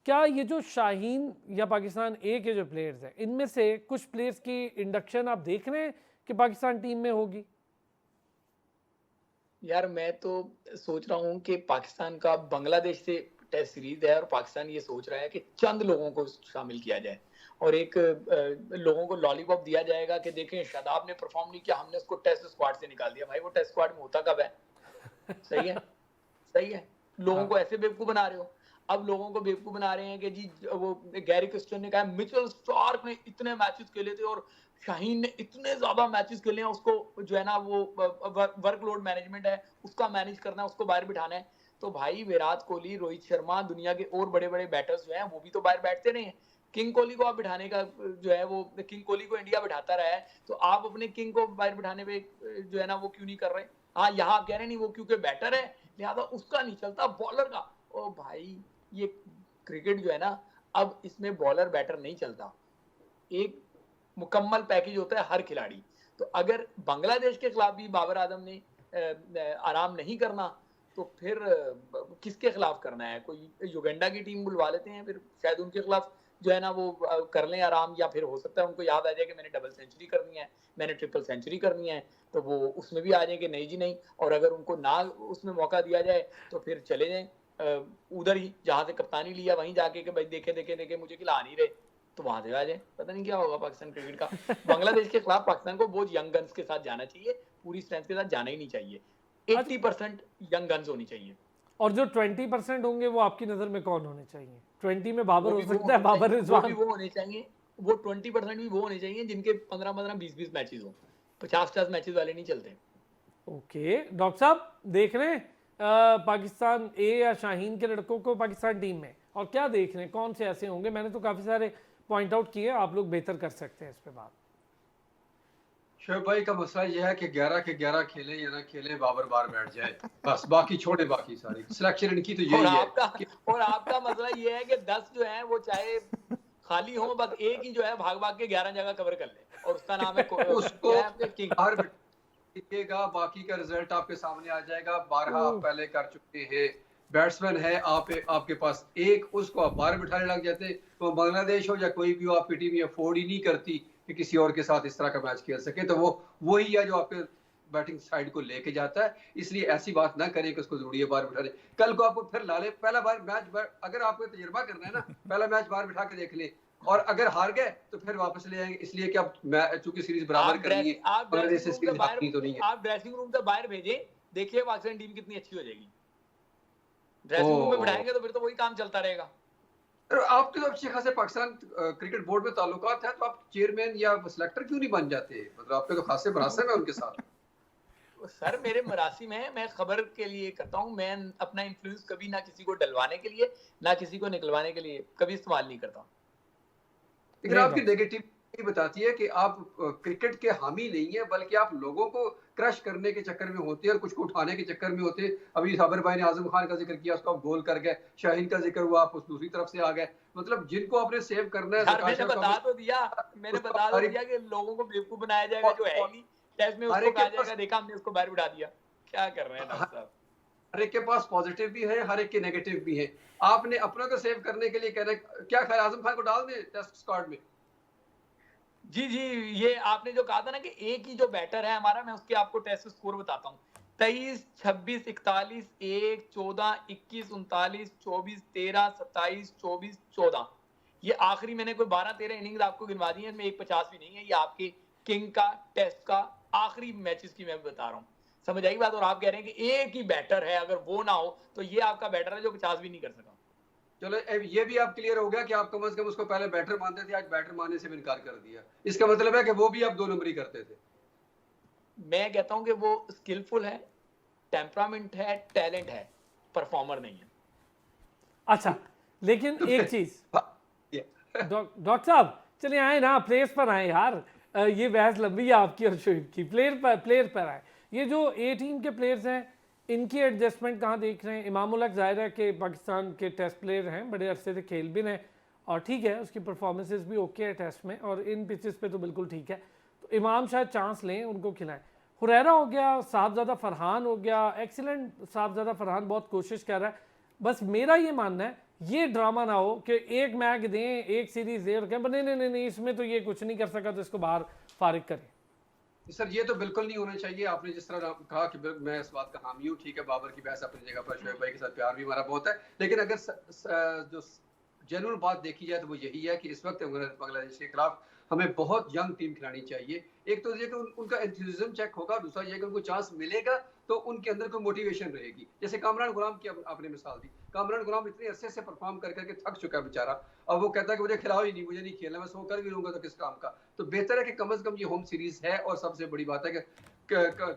क्या ये जो शाहीन या पाकिस्तान ए के जो प्लेयर्स हैं, इनमें से कुछ प्लेयर्स की इंडक्शन आप देख रहे हैं कि पाकिस्तान टीम में होगी? यार मैं तो सोच रहा हूँ कि पाकिस्तान का बांग्लादेश से टेस्ट सीरीज है, और पाकिस्तान ये सोच रहा है कि चंद लोगों को शामिल किया जाए और एक लोगों को लॉलीपॉप दिया जाएगा कि देखें शादाब ने परफॉर्म नहीं किया, हमने उसको टेस्ट स्क्वाड से निकाल दिया। भाई वो टेस्ट स्क्वाड में होता कब है? सही है, सही है। लोगों को ऐसे बेवकूफ बना रहे हो। अब लोगों को बेवकूफ बना रहे हैं कि जी वो गैरी क्रिस्टियन ने कहा मिचेल स्टार्क ने इतने मैचेस खेले थे और शाहीन ने इतने ज्यादा मैचेस खेले हैं, उसको जो है ना वो वर्कलोड मैनेजमेंट है, उसका मैनेज करना है, उसको बाहर बिठाना है। तो भाई विराट कोहली, रोहित शर्मा, दुनिया के और बड़े बड़े बैटर्स जो हैं वो भी तो बाहर बैठते रहे हैं। किंग कोहली को आप बिठाने का जो है वो, किंग कोहली को इंडिया बिठाता रहा है, तो आप अपने किंग को बाहर बिठाने पे जो है ना वो क्यों नहीं कर रहे? हाँ यहाँ आप कह रहे नहीं वो क्योंकि बैटर है लिहाजा उसका नहीं चलता, बॉलर का। ओ भाई ये क्रिकेट जो है ना, अब इसमें बॉलर बैटर नहीं चलता, एक मुकम्मल पैकेज होता है हर खिलाड़ी। तो अगर बांग्लादेश के खिलाफ भी बाबर आजम ने आराम नहीं करना, तो फिर किसके खिलाफ करना है? कोई युगांडा की टीम बुलवा लेते हैं, फिर शायद उनके खिलाफ जो है ना वो कर लें आराम, या फिर हो सकता है उनको याद आ जाए कि मैंने डबल सेंचुरी करनी है, मैंने ट्रिपल सेंचुरी करनी है, तो वो उसमें भी आ जाए कि नहीं जी नहीं। और अगर उनको ना उसमें मौका दिया जाए तो फिर चले जाएं उधर ही जहाँ से कप्तानी लिया वहीं जाके कि भाई देखे देखे देखे मुझे खिला नहीं रहे, तो वहां से आ जाए। पता नहीं क्या होगा पाकिस्तान क्रिकेट का। बांग्लादेश के खिलाफ पाकिस्तान को बहुत यंग गन्स के साथ जाना चाहिए, पूरी स्ट्रेंथ के साथ जाना ही नहीं चाहिए। 80% यंग गन्स होनी चाहिए। और जो 20% होंगे वो आपकी नजर में कौन होने चाहिए? 20 में बाबर हो सकता है, बाबर रिजवान वो होने चाहिए, वो 20% भी वो होने चाहिए जिनके 15-15 20-20 मैचेस हो, 50-50 मैचेस वाले नहीं चलते। ओके डॉक्टर साहब, देख रहे हैं पाकिस्तान ए या शाहीन के लड़कों को पाकिस्तान टीम में, और क्या देख रहे हैं कौन से ऐसे होंगे? मैंने तो काफी सारे पॉइंट आउट किए, आप लोग बेहतर कर सकते हैं इस पे बात। शोएब भाई का मसला यह है कि 11 के 11 खेले या ना खेले, बाबर बार बैठ जाए, बस बाकी छोड़े, बाकी सारी सिलेक्शन इनकी तो यही है। और आपका मसला ये है कि 10 जो है वो चाहे खाली हो, बस एक ही जो है भाग भाग के 11 जगह कवर कर ले और उसका नाम है उसको बाहर दिखेगा, बाकी का रिजल्ट आपके सामने आ जाएगा। 12 आप पहले कर चुके हैं। बैट्समैन है आपके पास एक, उसको आप बाहर बिठाने लग जाते, तो बांग्लादेश हो या कोई भी हो आपकी टीम ये अफोर्ड ही नहीं करती कि किसी और के साथ इस तरह का मैच खेल सके। तो वो वही है जो आपके बैटिंग साइड को लेके जाता है। इसलिए ऐसी बात ना करें कि उसको जरूरी है बाहर बिठाने। कल को आपको फिर ला ले, पहला बार मैच अगर आपको तजुर्बा करना है ना, पहला मैच बाहर बिठा के देख ले, और अगर हार गए तो फिर वापस ले आएंगे, इसलिए कि अब चूंकि सीरीज बराबर करनी है, आप बांग्लादेश से ड्रेसिंग रूम सीरीज से हारनी तो नहीं है। आप ड्रेसिंग रूम से बाहर भेजें, देखिए पाकिस्तान टीम कितनी अच्छी हो जाएगी। ड्रेसिंग रूम में बिठाएंगे तो फिर तो वही काम चलता रहेगा। आपके तो अच्छे खासे पाकिस्तान क्रिकेट बोर्ड में ताल्लुकात है, तो आप चेयरमैन या सिलेक्टर क्यों नहीं बन जाते? मतलब आपके तो खासे मरासिम है उनके साथ। सर मेरे मरासिम है, मैं खबर के लिए करता हूँ, मैं अपना इन्फ्लुएंस कभी ना किसी को डलवाने के लिए ना किसी को निकलवाने के लिए कभी इस्तेमाल नहीं करता। लेकिन आपकी नेगेटिव बताती है कि आप क्रिकेट के हामी नहीं है, बल्कि आप लोगों को क्रश करने के चक्कर में होते हैं और कुछ को उठाने के चक्कर में होते हैं। अभी साबिर भाई ने आजम खान का जिक्र किया, उसको आप गोल कर गए, शाहीन का जिक्र हुआ, आप उस दूसरी तरफ से आ गए। मतलब जिनको आपने सेव करना है, मैंने बता तो दिया कि लोगों को बेवकूफ बनाया जाएगा जो है नहीं। टेस्ट में उसको कहा जाएगा देखा हमने उसको बाहर बिठा दिया। क्या कर रहे हैं डॉक्टर साहब? हर एक के पास पॉजिटिव भी है, हर एक के नेगेटिव भी है। आपने अपनों को सेव करने के लिए कहना, क्या ख्याल आजम खान को डाल दें टेस्ट स्क्वाड में? जी, ये आपने जो कहा था ना कि एक ही जो बैटर है हमारा, मैं उसके आपको टेस्ट स्कोर बताता हूँ। 23, 26, 41, 1, 14, 21, 39, 24, 13, 27, 24, 14। ये आखिरी मैंने कोई 12-13 इनिंग्स आपको गिनवा दी है, इसमें एक 50 भी नहीं है। ये आपके किंग का टेस्ट का आखिरी मैचेस की मैं बता रहा हूँ। समझ आई बात? और आप कह रहे हैं कि एक ही बैटर है, अगर वो ना हो तो ये आपका बैटर है जो 50 भी नहीं कर सका। चलो ये भी आप क्लियर हो गया कि आप कम से कम उसको पहले बैटर मानते थे, आज बैटर मानने से भी इनकार कर दिया। इसका मतलब है कि वो भी आप 2 नंबरी करते थे। मैं कहता हूं कि वो स्किलफुल है, टेम्परामेंट है, टैलेंट है, परफॉर्मर नहीं है। अच्छा, लेकिन तो एक चीज ये डॉक्टर साहब, चलिए आए ना, प्लेयर्स पर आए यार। ये बहस लंबी है आपकी और शोएब की। प्लेयर पर आए। ये जो ए टीम के प्लेयर्स हैं, इनकी एडजस्टमेंट कहाँ देख रहे हैं? इमाम उल हक जाहिर है कि पाकिस्तान के टेस्ट प्लेयर हैं, बड़े अरसे से खेल भी हैं और ठीक है, उसकी परफॉर्मेंसेस भी ओके है टेस्ट में और इन पिचेस पे तो बिल्कुल ठीक है। तो इमाम शायद चांस लें, उनको खिलाएं। हुरैरा हो गया, साहबजादा फरहान हो गया, एक्सीलेंट। साहबजादा फरहान बहुत कोशिश कर रहा है। बस मेरा ये मानना है, ये ड्रामा ना हो कि एक मैच दें, एक सीरीज दें और कहें नहीं, इसमें तो ये कुछ नहीं कर सका तो इसको बाहर फारिग करें। सर ये तो बिल्कुल नहीं होना चाहिए। आपने जिस तरह कहा कि मैं इस बात का हामी हूँ, ठीक है, बाबर की बहस अपनी जगह पर, शोएब भाई के साथ प्यार भी हमारा बहुत है, लेकिन अगर जो जेन्युइन बात देखी जाए तो वो यही है कि इस वक्त बांग्लादेश के खिलाफ हमें बहुत यंग टीम खिलानी चाहिए। एक तो ये कि उनका एंथुसिज्म चेक होगा, दूसरा ये कि उनको चांस मिलेगा तो उनके अंदर कोई मोटिवेशन रहेगी। जैसे कामरान गुलाम की आपने मिसाल दी, कामरान गुलाम इतने अरसे से परफॉर्म कर करके थक चुका है बेचारा। अब वो कहता है कि मुझे खिलाओ ही नहीं, मुझे नहीं खेलना, मैं सो कर भी लूंगा तो किस काम का। तो बेहतर है कि कम से कम ये होम सीरीज है और सबसे बड़ी बात है कि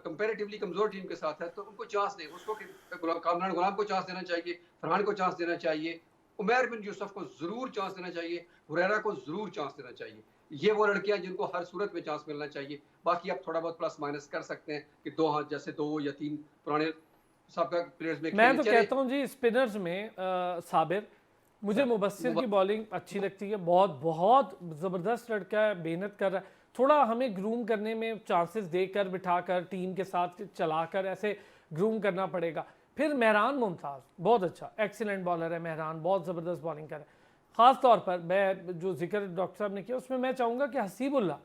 कंपैरेटिवली कमजोर टीम के साथ है तो उनको चांस दें। उसको कामरान गुलाम को चांस देना चाहिए, फरहान को चांस देना चाहिए, उमैर बिन यूसुफ को जरूर चांस देना चाहिए, हुरैरा को जरूर चांस देना चाहिए। ये वो लड़कियां जिनको हर सूरत में चांस मिलना चाहिए। बाकी आप थोड़ा बहुत प्लस माइनस कर सकते हैं कि जैसे 2 या 3 पुराने सबका प्लेयर्स में मैं तो कहता हूं जी, स्पिनर्स में साबिर, मुझे मुबस्सिर की बॉलिंग अच्छी लगती है। बहुत ज़बरदस्त लड़का है, मेहनत कर रहा है। थोड़ा हमें ग्रूम करने में चांसेस देकर, बिठाकर, टीम के साथ चलाकर ऐसे ग्रूम करना पड़ेगा। फिर मेहरान मुमताज़ बहुत अच्छा, एक्सीलेंट बॉलर है मेहरान, बहुत ज़बरदस्त बॉलिंग कर रहा है। ख़ास तौर पर मैं जो जिक्र डॉक्टर साहब ने किया उसमें मैं चाहूँगा कि हसीबुल्ला,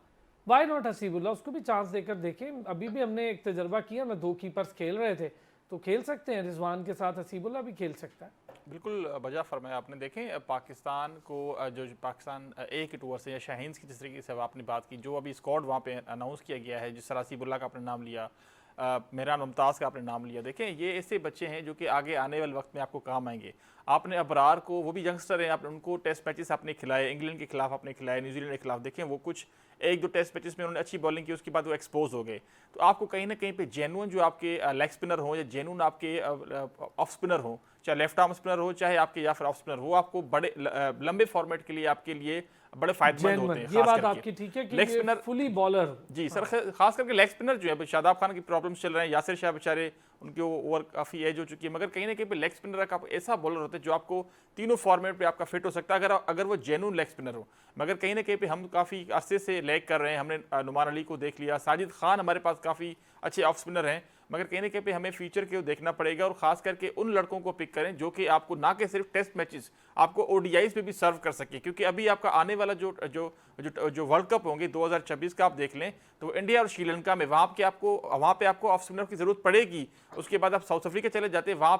वाई नॉट हसीबुल्ला, उसको भी चांस देकर देखें। अभी भी हमने एक तजर्बा किया ना, 2 कीपर्स खेल रहे थे तो खेल सकते हैं, रिजवान के साथ हसीबुल्ला भी खेल सकता है। बिल्कुल बजा फरमाया आपने। देखें पाकिस्तान को जो पाकिस्तान ए के टूर से या शाहीन्स की जिस तरीके से आपने बात की, जो अभी स्क्वाड वहाँ पे अनाउंस किया गया है, जिस तरह हसीबुल्ला का आपने नाम लिया, मेहरान मुमताज़ का आपने नाम लिया, देखें ये ऐसे बच्चे हैं जो कि आगे आने वाले वक्त में आपको काम आएंगे। आपने अबरार को, वो भी यंगस्टर हैं, आपने उनको टेस्ट मैचेस आपने खिलाए, इंग्लैंड के खिलाफ आपने खिलाए, न्यूजीलैंड के खिलाफ, देखें वो कुछ 1-2 टेस्ट मैचेस में उन्होंने अच्छी बॉलिंग की, उसके बाद वो एक्सपोज हो गए। तो आपको कहीं ना कहीं पे जेन्युइन जो आपके लेग स्पिनर हो या जेन्युइन आपके ऑफ स्पिनर हो, चाहे लेफ्ट आर्म स्पिनर हो चाहे आपके या फिर ऑफ स्पिनर हो, आपको बड़े लंबे फॉर्मेट के लिए आपके लिए बड़े फायदेमंद होते हैं। ये बात आपकी ठीक है कि लेग स्पिनर फुली बॉलर। जी सर, खास करके लेग स्पिनर जो है, शादाब खान की प्रॉब्लम्स चल रहे हैं, यासिर शाह बेचारे उनकी ओवर काफ़ी एज हो चुकी है, मगर कहीं ना कहीं पे लेग स्पिनर का ऐसा बॉलर होता है जो आपको तीनों फॉर्मेट पे आपका फिट हो सकता है अगर वो जेन्युइन लेग स्पिनर हो। मगर कहीं ना कहीं पे हम काफ़ी अरसे से लैग कर रहे हैं। हमने नुमान अली को देख लिया, साजिद खान हमारे पास काफ़ी अच्छे ऑफ स्पिनर हैं, मगर कहीं ना कहीं पे हमें फ्यूचर के देखना पड़ेगा और खास करके उन लड़कों को पिक करें जो कि आपको ना कि सिर्फ टेस्ट मैचेस, आपको ओडीआईज पे भी सर्व कर सके, क्योंकि अभी आपका आने वाला जो जो जो जो वर्ल्ड कप होंगे 2026 का आप देख लें तो इंडिया और श्रीलंका में वहाँ पे आपको ऑफ स्पिनर की जरूरत पड़ेगी। उसके बाद आप साउथ अफ्रीका चले जाते हैं, वहाँ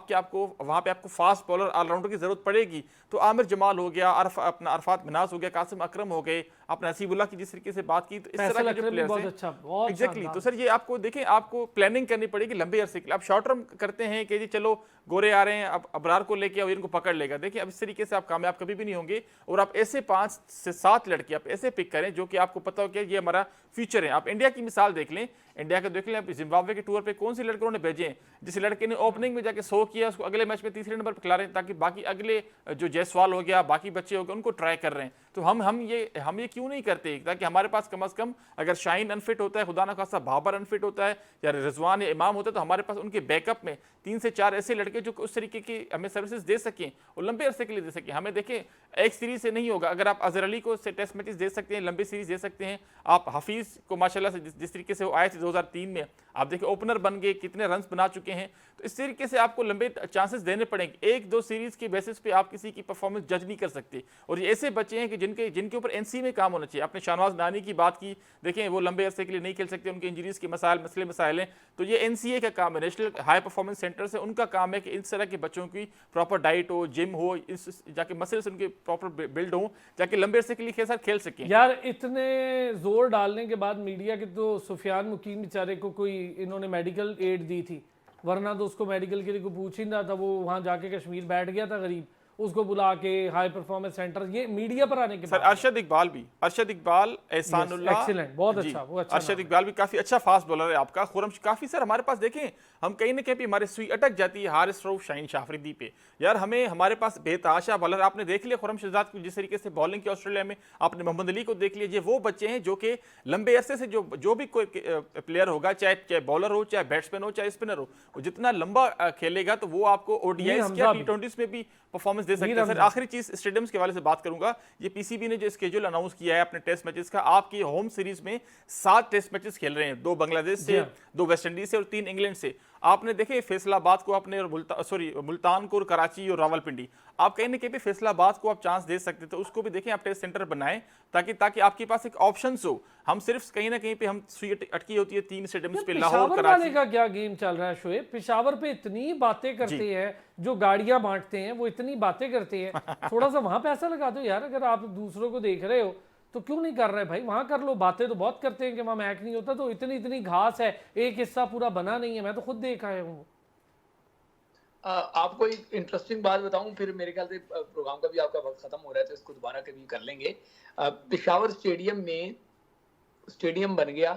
पे आपको फास्ट बॉलर ऑलराउंडर की जरूरत पड़ेगी। तो आमिर जमाल हो गया, अपना अरफात मिनाज हो गया, कासिम अकरम हो गए, अपना नसीबुल्लाह की जिस तरीके से बात की, तो इस तरह के जो प्लेयर्स हैं एग्जैक्टली। तो सर ये आपको देखें, आपको प्लानिंग करनी पड़ेगी लंबे अरसे के लिए। आप शॉर्ट टर्म करते हैं कि जी चलो गोरे आ रहे हैं, अब अबरार को लेके और इनको पकड़ लेगा, देखिए अब इस तरीके से आप कामयाब कभी भी नहीं होंगे। और आप ऐसे 5 से 7 लड़के आप ऐसे पिक करें जो कि आपको पता हो कि ये हमारा फ्यूचर है। आप इंडिया की मिसाल देख लें, इंडिया का देख लें, जिम्बाब्वे के टूर पे कौन से लड़कों ने भेजे हैं, जिस लड़के ने ओपनिंग में जाके 100 किया उसको अगले मैच में तीसरे नंबर पर खिला रहे हैं, ताकि बाकी अगले जो जायसवाल हो गया, बाकी बच्चे हो गए, उनको ट्राई कर रहे हैं। तो हम ये क्यों नहीं करते, ताकि हमारे पास कम से कम अगर शाहीन अनफिट होता है, खुदा ना खासा बाबर अनफिट होता है या रिजवान या इमाम होता है, तो हमारे पास उनके बैकअप में 3 से 4 ऐसे लड़के जो उस तरीके की हमें सर्विसेज दे सकें और लंबे अरसे के लिए दे सकें। हमें देखें एक सीरीज से नहीं होगा, अगर आप अजहर अली को टेस्ट मैचेस दे सकते हैं, लंबी सीरीज दे सकते हैं, आप हफीज को माशाल्लाह से जिस तरीके से वो आए थे 2003 में, आप देखिए ओपनर बन गए, कितने रन बना चुके हैं। तो इस तरीके से आपको लंबे चांसेस देने पड़ेंगे। 1-2 सीरीज के बेसिस पे आप किसी की परफॉर्मेंस जज नहीं कर सकते। और ये ऐसे बच्चे हैं कि जिनके ऊपर एनसी में काम होना चाहिए। आपने शाहनवाज नानी की बात की, देखें वो लंबे अरसे के लिए नहीं खेल सकते, उनके इंजरीज के मसाइल हैं। तो ये एनसीए का काम है, नेशनल हाई परफॉर्मेंस सेंटर से उनका काम है कि इस तरह के बच्चों की प्रॉपर डाइट हो, जिम हो, जाके मसल्स उनके प्रॉपर बिल्ड हो, जाके लंबे अरसे के लिए खेल सकें। यार इतने जोर डालने के बाद मीडिया के तो सुफियान मुकीम बेचारे को कोई इन्होंने मेडिकल एड दी थी, वरना तो उसको मेडिकल के लिए कोई पूछ ही नहीं रहा था। वो वहां जाके कश्मीर बैठ गया था गरीब, उसको बुला के हाई परफॉर्मेंस सेंटर, ये मीडिया पर आने के सर अरशद इकबाल एहसानुल्लाह एक्सीलेंट, बहुत अच्छा, वो अच्छा। अरशद इकबाल भी काफी अच्छा फास्ट बॉलर है आपका। खुरम काफी सर हमारे पास देखें, हम कहीं ना कहीं भी हमारे सुई अटक जाती है हारिस रऊफ, शाहीन शाह अफरीदी पे। यार हमारे पास बेतहाशा बॉलर आपने देख लिया, खुरम शहजाद को जिस तरीके से बॉलिंग की ऑस्ट्रेलिया में, आपने मोहम्मद अली को देख लिया। ये वो बच्चे हैं जो कि लंबे अरसे से जो भी कोई प्लेयर होगा, चाहे बॉलर हो, चाहे बैट्समैन हो, चाहे स्पिनर हो, वो जितना लंबा खेलेगा तो वो आपको ओडीआईज या टी20 में भी परफॉर्मेंस दे सकता है। सर आखिरी चीज स्टेडियम्स के हवाले से बात करूंगा, ये पीसीबी ने जो स्केड्यूल अनाउंस किया है अपने टेस्ट मैचेस का, आपकी होम सीरीज में 7 टेस्ट मैचेस खेल रहे हैं, 2 बांग्लादेश से, 2 वेस्ट इंडीज से और 3 इंग्लैंड से। आपने देखे फैसलाबाद को आपने मुल्तान को, कराची और रावलपिंडी, आप कहीं ना कहीं पे फैसलाबाद को आप चांस दे सकते, तो उसको भी देखें आप टेस्ट सेंटर बनाएं, ताकि आपके पास एक ऑप्शन हो। हम सिर्फ कहीं ना कहीं पे हम सुई अटकी होती है 3 स्टेडियम्स पे, लाहौर, कराची का क्या गेम चल रहा है शोएब? पेशावर पे इतनी बातें करते हैं, जो गाड़ियां बांटते हैं वो इतनी बातें करते हैं, थोड़ा सा वहां पैसा लगा दो यार। अगर आप दूसरों को देख रहे हो तो क्यों नहीं कर रहे भाई, वहां कर लो। बातें तो बहुत करते हैं कि वहां मैच नहीं होता, तो इतनी घास है, एक हिस्सा पूरा बना नहीं है, मैं तो खुद देख आया हूँ। आपको एक इंटरेस्टिंग बात बताऊं, फिर मेरे ख्याल से प्रोग्राम का भी आपका वक्त खत्म हो रहा है, तो इसको दोबारा कभी कर लेंगे। पेशावर स्टेडियम में स्टेडियम बन गया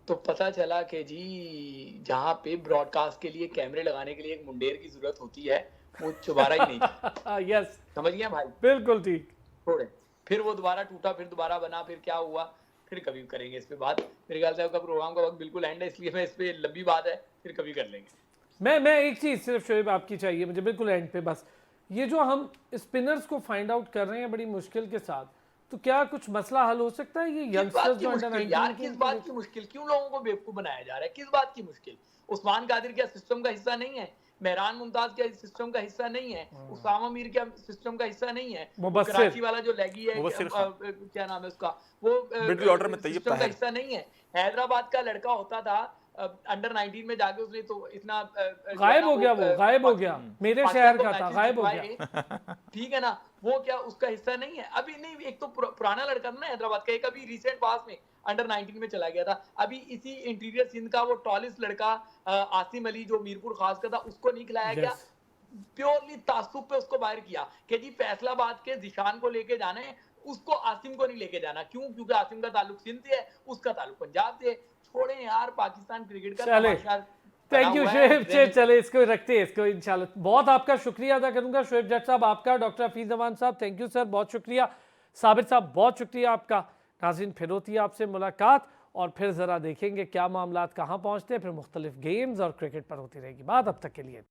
तो पता चला कि जी जहाँ पे ब्रॉडकास्ट के लिए कैमरे लगाने के लिए एक मुंडेर की जरूरत होती है, वो दोबारा ही नहीं। यस, समझ गया भाई, बिल्कुल ठीक। थोड़े फिर वो दोबारा टूटा, फिर दोबारा बना, फिर क्या हुआ, फिर कभी करेंगे इस पे बात। मेरे ख्याल से आपका प्रोग्राम का वक्त बिल्कुल एंड है, इसलिए मैं इस पे लंबी बात है, फिर कभी कर लेंगे। मैं एक चीज सिर्फ शोएब आपकी चाहिए मुझे बिल्कुल एंड पे, बस ये जो हम स्पिनर्स को फाइंड आउट कर रहे हैं बड़ी मुश्किल के साथ, तो क्या कुछ मसला हल हो सकता है? ये यंगस्टर्स जो अंडर 19 यार किस बात की मुश्किल, क्यों लोगों को बेवकूफ बनाया जा रहा है, किस बात की मुश्किल? उस्मान कादिर क्या सिस्टम का हिस्सा नहीं है? मेहरान मुमताज क्या सिस्टम का हिस्सा नहीं है? उसामा मीर क्या सिस्टम का हिस्सा नहीं है? कराची वाला जो लगी है, क्या नाम है उसका, वो मिडिल ऑर्डर में सिस्टम का हिस्सा नहीं है? हैदराबाद का लड़का होता था अंडर 19 में जाके, उसने तो इतना गायब हो गया, वो गायब हो गया, मेरे शहर का था, गायब हो गया। ठीक है ना, वो क्या उसका हिस्सा नहीं है? अभी नहीं, एक तो पुराना लड़का था ना हैदराबाद का, एक अभी रिसेंट पास में अंडर 19 में चला गया था। अभी इसी इंटीरियर सिंध का वो टॉलेस्ट लड़का आसिम अली जो मीरपुर खास का था, उसको नहीं खिलाया गया, प्योरली तासुब पे उसको बाहर किया कि जी फैसलाबाद के जिशान को लेके जाना है, उसको आसिम को नहीं लेके जाना। क्यों? क्योंकि आसिम का ताल्लुक सिंध से है, उसका ताल्लुक पंजाब से। छोड़े यार पाकिस्तान क्रिकेट का तमाशा। थैंक यू शोएब, चले इसको रखते हैं, इसको इंशाल्लाह। बहुत आपका शुक्रिया अदा करूंगा शोएब जट साहब, आपका, डॉक्टर हफीज जमान साहब, थैंक यू सर, बहुत शुक्रिया। साबिर साहब बहुत शुक्रिया आपका। नाज़रीन फिर होती है आपसे मुलाकात, और फिर ज़रा देखेंगे क्या मामलात कहाँ पहुँचते हैं, फिर मुख्तलिफ गेम्स और क्रिकेट पर होती रहेगी बात। अब तक के लिए